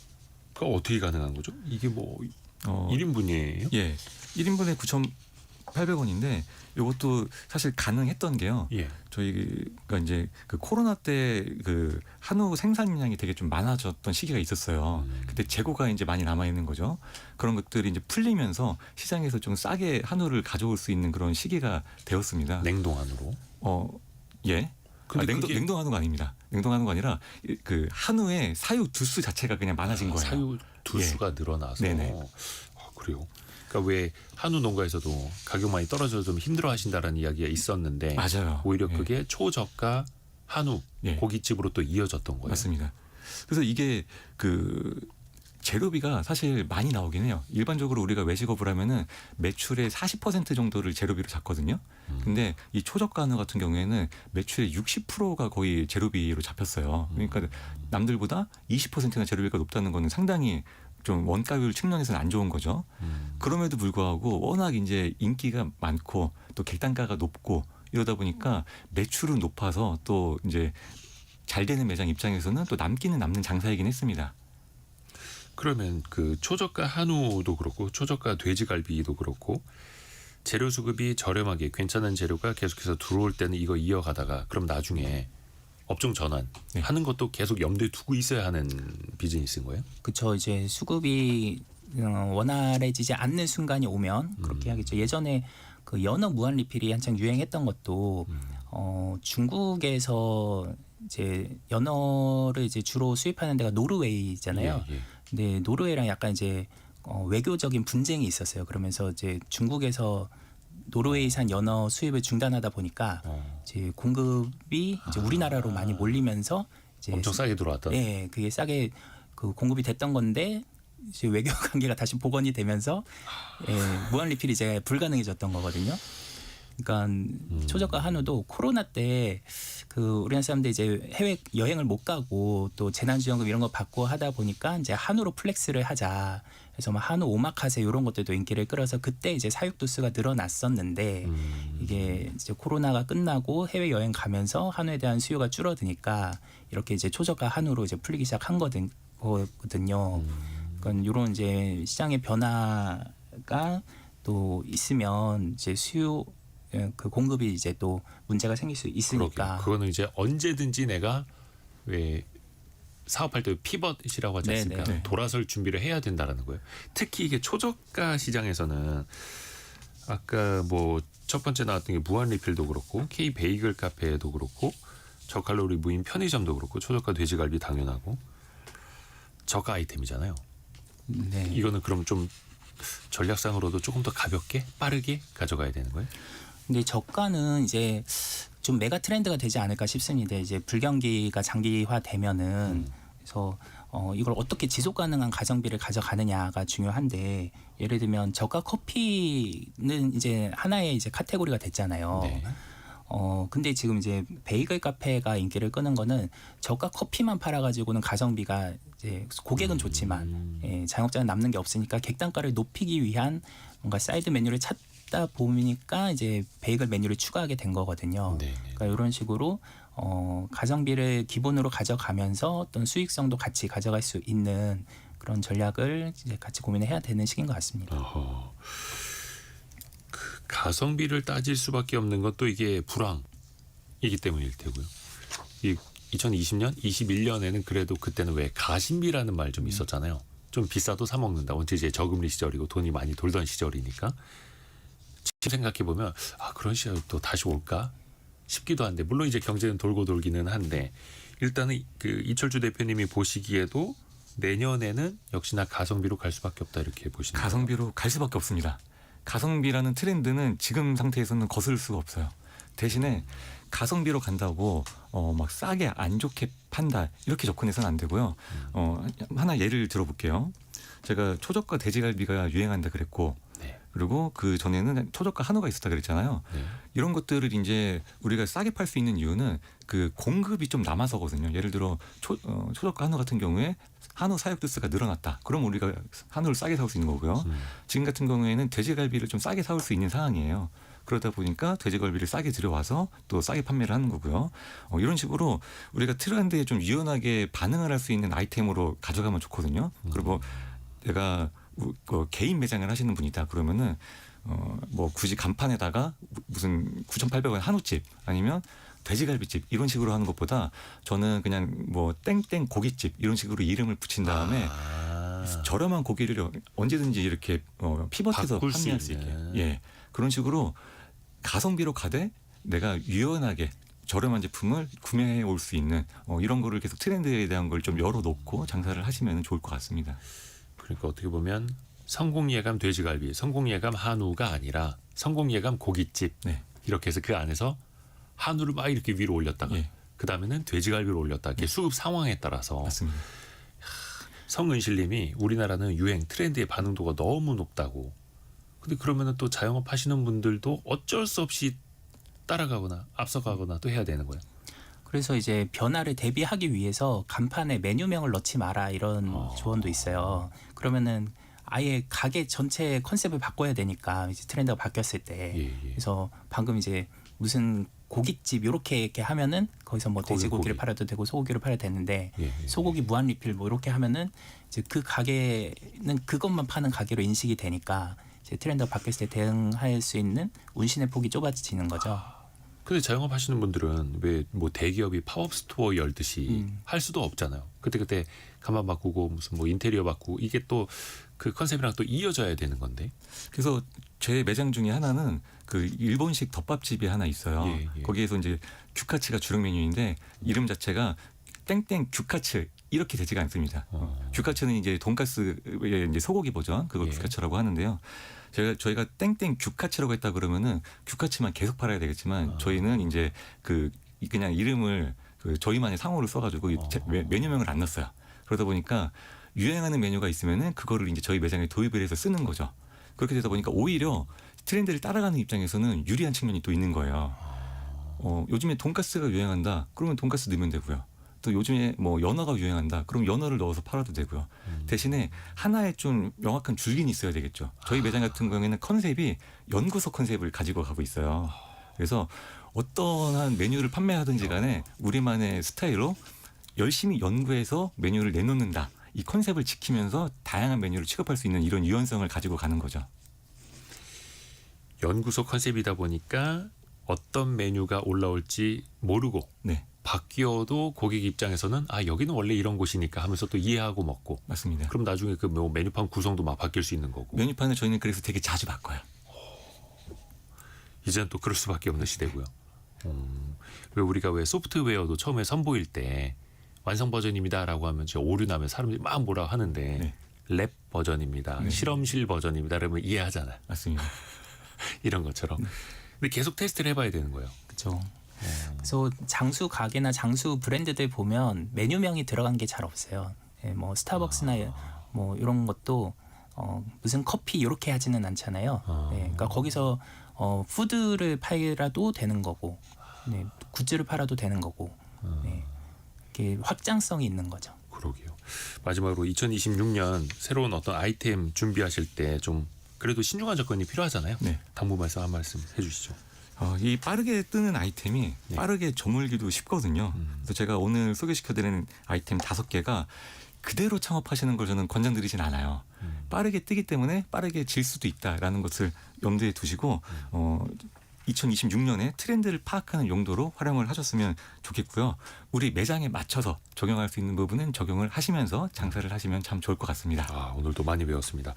어떻게 가능한 거죠? 이게 뭐 1인분이에요? 예. 1인분에 9,800원인데 이것도 사실 가능했던 게요. 예. 저희가 이제 그 코로나 때 그 한우 생산량이 되게 좀 많아졌던 시기가 있었어요. 그때 재고가 이제 많이 남아 있는 거죠. 그런 것들이 이제 풀리면서 시장에서 좀 싸게 한우를 가져올 수 있는 그런 시기가 되었습니다. 냉동 한우로. 예. 근데 냉동 한우가 아닙니다. 냉동 한우가 아니라 그 한우의 사유 두수 자체가 그냥 많아진 거예요. 사유 두수가 늘어나서. 네네. 그래요. 그러니까 왜 한우 농가에서도 가격 많이 떨어져서 좀 힘들어하신다라는 이야기가 있었는데 맞아요. 오히려 예. 그게 초저가 한우 예. 고깃집으로 또 이어졌던 거예요. 맞습니다. 그래서 이게 그 재료비가 사실 많이 나오긴 해요. 일반적으로 우리가 외식업을 하면은 매출의 40% 정도를 재료비로 잡거든요. 근데 이 초저가 한우 같은 경우에는 매출의 60%가 거의 재료비로 잡혔어요. 그러니까 남들보다 20%나 재료비가 높다는 거는 상당히 좀 원가율 측면에서는 안 좋은 거죠. 그럼에도 불구하고 워낙 이제 인기가 많고 또 객단가가 높고 이러다 보니까 매출은 높아서 또 이제 잘 되는 매장 입장에서는 또 남기는 남는 장사이긴 했습니다. 그러면 그 초저가 한우도 그렇고 초저가 돼지갈비도 그렇고 재료 수급이 저렴하게 괜찮은 재료가 계속해서 들어올 때는 이거 이어가다가 그럼 나중에 업종 전환 네. 하는 것도 계속 염두에 두고 있어야 하는 비즈니스인 거예요? 그렇죠. 이제 수급이 원활해지지 않는 순간이 오면 그렇게 하겠죠. 예전에 그 연어 무한 리필이 한창 유행했던 것도 중국에서 이제 연어를 이제 주로 수입하는 데가 노르웨이잖아요. 예. 근데 노르웨이랑 약간 이제 외교적인 분쟁이 있었어요. 그러면서 이제 중국에서 노르웨이산 연어 수입을 중단하다 보니까 이제 공급이 이제 우리나라로 많이 몰리면서 이제 엄청 싸게 들어왔던. 예, 그게 싸게 그 공급이 됐던 건데 이제 외교 관계가 다시 복원이 되면서 무한 리필이 이제 불가능해졌던 거거든요. 그러니까 초저가 한우도 코로나 때 그 우리나라 사람들 이제 해외 여행을 못 가고 또 재난지원금 이런 거 받고 하다 보니까 이제 한우로 플렉스를 하자. 그래서 뭐 한우 오마카세 이런 것들도 인기를 끌어서 그때 이제 사육 두수가 늘어났었는데 이게 이제 코로나가 끝나고 해외 여행 가면서 한우에 대한 수요가 줄어드니까 이렇게 이제 초저가 한우로 이제 풀리기 시작한 거거든요. 그러니까 이런 이제 시장의 변화가 또 있으면 이제 수요 그 공급이 이제 또 문제가 생길 수 있으니까. 그거는 이제 언제든지 내가 왜 사업할 때 피벗이라고 하지 않습니까? 네네. 돌아설 준비를 해야 된다라는 거예요. 특히 이게 초저가 시장에서는 아까 뭐 첫 번째 나왔던 게 무한 리필도 그렇고 K 베이글 카페도 그렇고 저칼로리 무인 편의점도 그렇고 초저가 돼지갈비 당연하고 저가 아이템이잖아요. 네. 이거는 그럼 좀 전략상으로도 조금 더 가볍게 빠르게 가져가야 되는 거예요? 근데 저가는 이제 좀 메가 트렌드가 되지 않을까 싶습니다. 이제 불경기가 장기화되면은 그래서 이걸 어떻게 지속 가능한 가성비를 가져가느냐가 중요한데 예를 들면 저가 커피는 이제 하나의 이제 카테고리가 됐잖아요. 네. 근데 지금 이제 베이글 카페가 인기를 끄는 거는 저가 커피만 팔아가지고는 가성비가 이제 고객은 좋지만 자영업자는 남는 게 없으니까 객단가를 높이기 위한 뭔가 사이드 메뉴를 찾다 보니까 이제 베이글 메뉴를 추가하게 된 거거든요. 네. 그러니까 이런 식으로 가성비를 기본으로 가져가면서 어떤 수익성도 같이 가져갈 수 있는 그런 전략을 이제 같이 고민을 해야 되는 시기인 것 같습니다. 어허. 그 가성비를 따질 수밖에 없는 것도 이게 불황이기 때문일 테고요. 이 2020년, 21년에는 그래도 그때는 왜 가심비라는 말 좀 있었잖아요. 좀 비싸도 사 먹는다. 원체 이제 저금리 시절이고 돈이 많이 돌던 시절이니까. 지금 생각해 보면 그런 시절도 다시 올까 싶기도 한데 물론 이제 경제는 돌고 돌기는 한데 일단은 그 이철주 대표님이 보시기에도 내년에는 역시나 가성비로 갈 수밖에 없다 이렇게 보시는 가성비로 갈 수밖에 없습니다. 가성비라는 트렌드는 지금 상태에서는 거스를 수가 없어요. 대신에 가성비로 간다고 막 싸게 안 좋게 판다 이렇게 접근해서는 안 되고요. 하나 예를 들어볼게요. 제가 초저가 돼지갈비가 유행한다 그랬고 네. 그리고 그 전에는 초저가 한우가 있었다 그랬잖아요. 네. 이런 것들을 이제 우리가 싸게 팔 수 있는 이유는 그 공급이 좀 남아서거든요. 예를 들어 초저가 한우 같은 경우에 한우 사육 두수가 늘어났다. 그럼 우리가 한우를 싸게 사올 수 있는 거고요. 지금 같은 경우에는 돼지갈비를 좀 싸게 사올 수 있는 상황이에요. 그러다 보니까 돼지갈비를 싸게 들여와서 또 싸게 판매를 하는 거고요. 이런 식으로 우리가 트렌드에 좀 유연하게 반응을 할 수 있는 아이템으로 가져가면 좋거든요. 그리고 내가 개인 매장을 하시는 분이다 그러면은 뭐 굳이 간판에다가 무슨 9,800원 한우집 아니면 돼지갈비집 이런 식으로 하는 것보다 저는 그냥 뭐 땡땡 고깃집 이런 식으로 이름을 붙인 다음에 저렴한 고기를 언제든지 이렇게 피벗해서 바꿀 수 판매할 수 있게 있는. 예 그런 식으로 가성비로 가되 내가 유연하게 저렴한 제품을 구매해 올 수 있는 이런 거를 계속 트렌드에 대한 걸 좀 열어놓고 장사를 하시면 좋을 것 같습니다. 그러니까 어떻게 보면 성공예감 돼지갈비, 성공예감 한우가 아니라 성공예감 고깃집 네. 이렇게 해서 그 안에서 한우를 막 이렇게 위로 올렸다가 예. 그 다음에는 돼지갈비를 올렸다. 이렇게 수급 상황에 따라서 맞습니다. 성은실님이 우리나라는 유행 트렌드의 반응도가 너무 높다고. 근데 그러면은 또 자영업 하시는 분들도 어쩔 수 없이 따라가거나 앞서가거나 또 해야 되는 거예요. 그래서 이제 변화를 대비하기 위해서 간판에 메뉴명을 넣지 마라 이런 조언도 있어요. 그러면은 아예 가게 전체 컨셉을 바꿔야 되니까 이제 트렌드가 바뀌었을 때. 예. 그래서 방금 이제 무슨 고깃집 이렇게 하면은 거기서 뭐 돼지고기를 고기. 팔아도 되고 소고기를 팔아도 되는데 예. 소고기 무한 리필 뭐 이렇게 하면은 이제 그 가게는 그것만 파는 가게로 인식이 되니까 이제 트렌드가 바뀌었을 때 대응할 수 있는 운신의 폭이 좁아지는 거죠. 근데 자영업 하시는 분들은 왜 뭐 대기업이 팝업 스토어 열듯이 할 수도 없잖아요. 그때 간판 바꾸고 무슨 뭐 인테리어 바꾸고 이게 또 그 컨셉이랑 또 이어져야 되는 건데. 그래서 제 매장 중에 하나는 그 일본식 덮밥집이 하나 있어요. 예. 거기에서 이제 규카츠가 주력 메뉴인데 이름 자체가 땡땡 규카츠 이렇게 되지가 않습니다. 규카츠는 이제 돈가스의 이제 소고기 버전 그걸 예. 규카츠라고 하는데요. 저희가 땡땡 규카츠라고 했다 그러면은 규카츠만 계속 팔아야 되겠지만 저희는 이제 그냥 이름을 저희만의 상호를 써가지고 메뉴명을 안 넣었어요. 그러다 보니까 유행하는 메뉴가 있으면은 그거를 이제 저희 매장에 도입을 해서 쓰는 거죠. 그렇게 되다 보니까 오히려 트렌드를 따라가는 입장에서는 유리한 측면이 또 있는 거예요. 요즘에 돈가스가 유행한다. 그러면 돈가스 넣으면 되고요. 또 요즘에 뭐 연어가 유행한다. 그럼 연어를 넣어서 팔아도 되고요. 대신에 하나의 좀 명확한 줄기는 있어야 되겠죠. 저희 매장 같은 경우에는 컨셉이 연구소 컨셉을 가지고 가고 있어요. 그래서 어떠한 메뉴를 판매하든지 간에 우리만의 스타일로 열심히 연구해서 메뉴를 내놓는다. 이 컨셉을 지키면서 다양한 메뉴를 취급할 수 있는 이런 유연성을 가지고 가는 거죠. 연구소 컨셉이다 보니까 어떤 메뉴가 올라올지 모르고 네, 바뀌어도 고객 입장에서는 아 여기는 원래 이런 곳이니까 하면서 또 이해하고 먹고 맞습니다. 그럼 나중에 그 뭐 메뉴판 구성도 막 바뀔 수 있는 거고 메뉴판을 저희는 그래서 되게 자주 바꿔요. 이제는 또 그럴 수밖에 없는 시대고요. 왜 우리가 왜 소프트웨어도 처음에 선보일 때 완성 버전입니다라고 하면 이제 오류 나면 사람들이 막 뭐라 하는데 네. 랩 버전입니다. 네. 실험실 버전입니다. 그러면 이해하잖아요. 맞습니다. 이런 것처럼. 근데 계속 테스트를 해봐야 되는 거예요. 그렇죠. 그래서 장수 가게나 장수 브랜드들 보면 메뉴명이 들어간 게 잘 없어요. 예, 뭐 스타벅스나 뭐 이런 것도 무슨 커피 이렇게 하지는 않잖아요. 네, 그러니까 거기서 푸드를 팔아도 되는 거고, 네, 굿즈를 팔아도 되는 거고, 네, 이렇게 확장성이 있는 거죠. 그러게요. 마지막으로 2026년 새로운 어떤 아이템 준비하실 때 좀 그래도 신중한 접근이 필요하잖아요. 네. 당부말씀 한 말씀 해주시죠. 이 빠르게 뜨는 아이템이 네. 빠르게 저물기도 쉽거든요. 그래서 제가 오늘 소개시켜드리는 아이템 5개가 그대로 창업하시는 걸 저는 권장드리진 않아요. 빠르게 뜨기 때문에 빠르게 질 수도 있다라는 것을 염두에 두시고 2026년에 트렌드를 파악하는 용도로 활용을 하셨으면 좋겠고요. 우리 매장에 맞춰서 적용할 수 있는 부분은 적용을 하시면서 장사를 하시면 참 좋을 것 같습니다. 오늘도 많이 배웠습니다.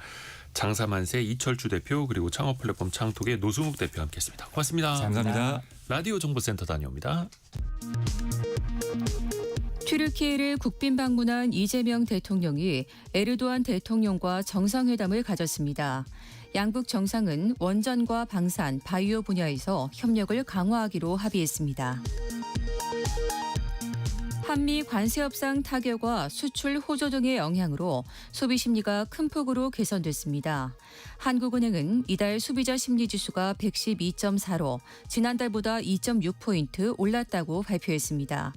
장사만세 이철주 대표 그리고 창업 플랫폼 창톡의 노수묵 대표 함께했습니다. 고맙습니다. 감사합니다. 라디오 정보센터 다녀옵니다. 튀르키예를 국빈 방문한 이재명 대통령이 에르도안 대통령과 정상회담을 가졌습니다. 양국 정상은 원전과 방산, 바이오 분야에서 협력을 강화하기로 합의했습니다. 한미 관세 협상 타결과 수출 호조 등의 영향으로 소비 심리가 큰 폭으로 개선됐습니다. 한국은행은 이달 소비자 심리 지수가 112.4로 지난달보다 2.6포인트 올랐다고 발표했습니다.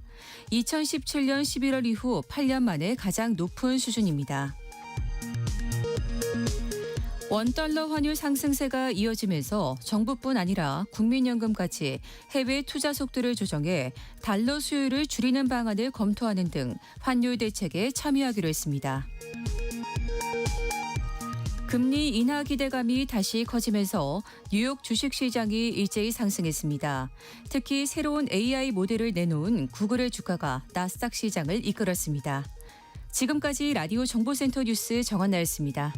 2017년 11월 이후 8년 만에 가장 높은 수준입니다. 원달러 환율 상승세가 이어지면서 정부뿐 아니라 국민연금까지 해외 투자 속도를 조정해 달러 수요를 줄이는 방안을 검토하는 등 환율 대책에 참여하기로 했습니다. 금리 인하 기대감이 다시 커지면서 뉴욕 주식시장이 일제히 상승했습니다. 특히 새로운 AI 모델을 내놓은 구글의 주가가 나스닥 시장을 이끌었습니다. 지금까지 라디오 정보센터 뉴스 정한나였습니다.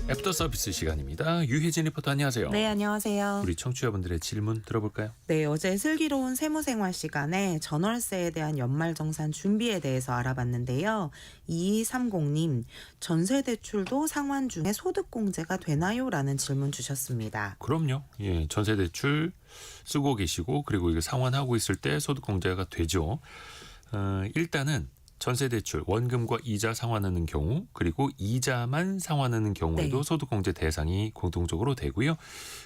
애프터 서비스 시간입니다. 유혜진 리포터 안녕하세요. 네, 안녕하세요. 우리 청취자분들의 질문 들어볼까요? 네, 어제 슬기로운 세무생활 시간에 전월세에 대한 연말정산 준비에 대해서 알아봤는데요. 2230님, 전세대출도 상환 중에 소득공제가 되나요? 라는 질문 주셨습니다. 그럼요. 예, 전세 대출 쓰고 계시고 그리고 이거 상환하고 있을 때 소득공제가 되죠. 일단은 전세대출 원금과 이자 상환하는 경우 그리고 이자만 상환하는 경우에도 네. 소득공제 대상이 공통적으로 되고요.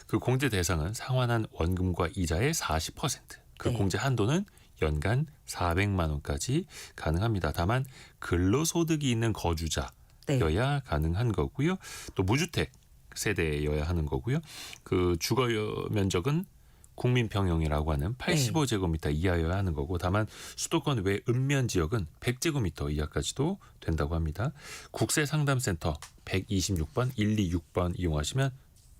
그 공제 대상은 상환한 원금과 이자의 40%. 그 네. 공제 한도는 연간 400만 원까지 가능합니다. 다만 근로소득이 있는 거주자여야 네. 가능한 거고요. 또 무주택 세대여야 하는 거고요. 그 주거 면적은 국민평형이라고 하는 85제곱미터 이하여야 하는 거고 다만 수도권 외 읍면 지역은 100제곱미터 이하까지도 된다고 합니다. 국세상담센터 126번 126번 이용하시면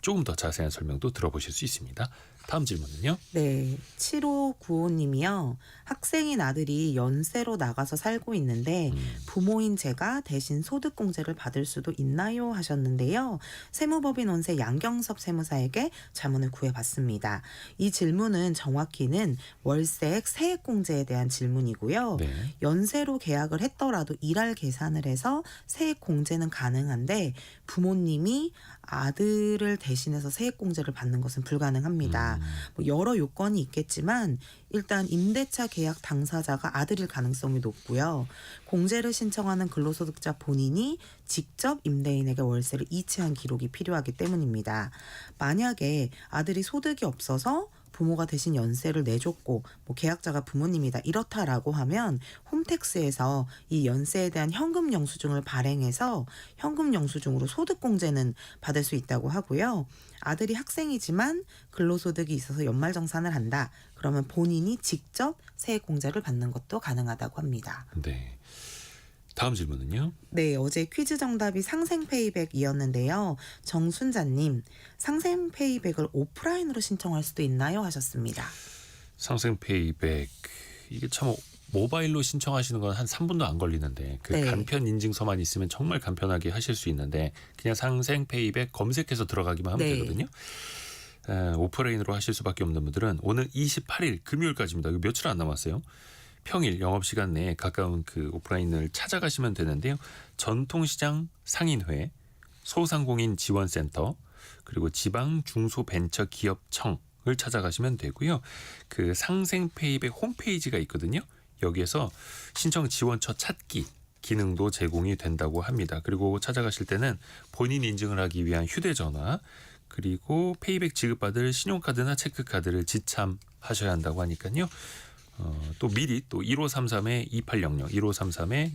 조금 더 자세한 설명도 들어보실 수 있습니다. 다음 질문은요. 네, 7595님이요. 학생인 아들이 연세로 나가서 살고 있는데 부모인 제가 대신 소득공제를 받을 수도 있나요? 하셨는데요. 세무법인 원세 양경섭 세무사에게 자문을 구해봤습니다. 이 질문은 정확히는 월세액 세액공제에 대한 질문이고요. 네. 연세로 계약을 했더라도 일할 계산을 해서 세액공제는 가능한데 부모님이 아들을 대신해서 세액공제를 받는 것은 불가능합니다. 합니다. 뭐 여러 요건이 있겠지만 일단 임대차 계약 당사자가 아들일 가능성이 높고요. 공제를 신청하는 근로소득자 본인이 직접 임대인에게 월세를 이체한 기록이 필요하기 때문입니다. 만약에 아들이 소득이 없어서 부모가 대신 연세를 내줬고 뭐 계약자가 부모님이다 이렇다라고 하면 홈택스에서 이 연세에 대한 현금 영수증을 발행해서 현금 영수증으로 소득공제는 받을 수 있다고 하고요. 아들이 학생이지만 근로소득이 있어서 연말정산을 한다. 그러면 본인이 직접 세액공제를 받는 것도 가능하다고 합니다. 네. 다음 질문은요. 네, 어제 퀴즈 정답이 상생페이백이었는데요. 정순자님, 상생페이백을 오프라인으로 신청할 수도 있나요? 하셨습니다. 상생페이백 이게 참 모바일로 신청하시는 건 한 3분도 안 걸리는데 그 네. 간편 인증서만 있으면 정말 간편하게 하실 수 있는데 그냥 상생페이백 검색해서 들어가기만 하면 네. 되거든요. 오프라인으로 하실 수밖에 없는 분들은 오늘 28일 금요일까지입니다. 이거 며칠 안 남았어요. 평일 영업시간 내에 가까운 그 오프라인을 찾아가시면 되는데요. 전통시장 상인회, 소상공인 지원센터, 그리고 지방 중소벤처기업청을 찾아가시면 되고요. 그 상생페이백 홈페이지가 있거든요. 여기에서 신청 지원처 찾기 기능도 제공이 된다고 합니다. 그리고 찾아가실 때는 본인 인증을 하기 위한 휴대전화, 그리고 페이백 지급받을 신용카드나 체크카드를 지참하셔야 한다고 하니까요. 또 미리 또 1533-2800,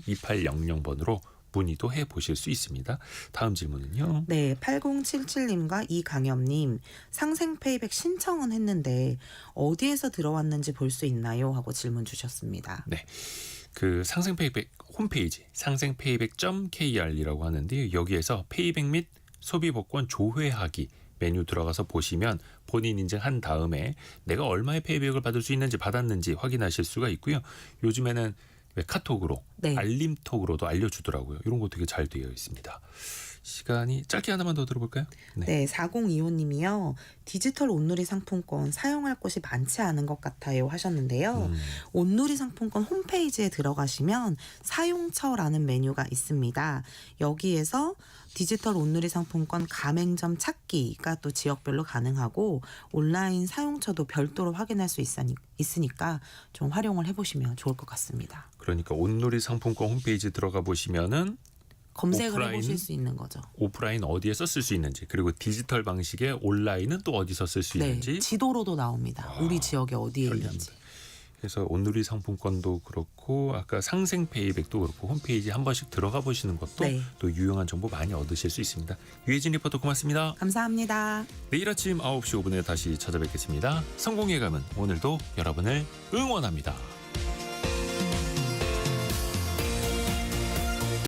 1533-2800번으로 문의도 해보실 수 있습니다. 다음 질문은요. 네, 8077님과 이강엽님, 상생페이백 신청은 했는데 어디에서 들어왔는지 볼 수 있나요? 하고 질문 주셨습니다. 네, 그 상생페이백 홈페이지 상생페이백.kr이라고 하는데요. 여기에서 페이백 및 소비복권 조회하기 메뉴 들어가서 보시면 본인 인증한 다음에 내가 얼마의 페이백을 받을 수 있는지 받았는지 확인하실 수가 있고요. 요즘에는 왜 카톡으로 네. 알림톡으로도 알려주더라고요. 이런 거 되게 잘 되어 있습니다. 시간이 짧게 하나만 더 들어볼까요? 네, 4025님이요. 디지털 온누리 상품권 사용할 곳이 많지 않은 것 같아요 하셨는데요. 온누리 상품권 홈페이지에 들어가시면 사용처라는 메뉴가 있습니다. 여기에서 디지털 온누리 상품권 가맹점 찾기가 또 지역별로 가능하고 온라인 사용처도 별도로 확인할 수 있으니까 좀 활용을 해보시면 좋을 것 같습니다. 그러니까 온누리 상품권 홈페이지 들어가 보시면은 검색을 오프라인? 해보실 수 있는 거죠. 오프라인 어디에서 쓸 수 있는지, 그리고 디지털 방식의 온라인은 또 어디서 쓸 수 네, 있는지 지도로도 나옵니다. 우리 지역에 어디에 편리합니다. 있는지. 그래서 온누리 상품권도 그렇고 아까 상생페이백도 그렇고 홈페이지 한 번씩 들어가 보시는 것도 네. 또 유용한 정보 많이 얻으실 수 있습니다. 유혜진 리포터 고맙습니다. 감사합니다. 내일 아침 9시 5분에 다시 찾아뵙겠습니다. 성공의 감은 오늘도 여러분을 응원합니다.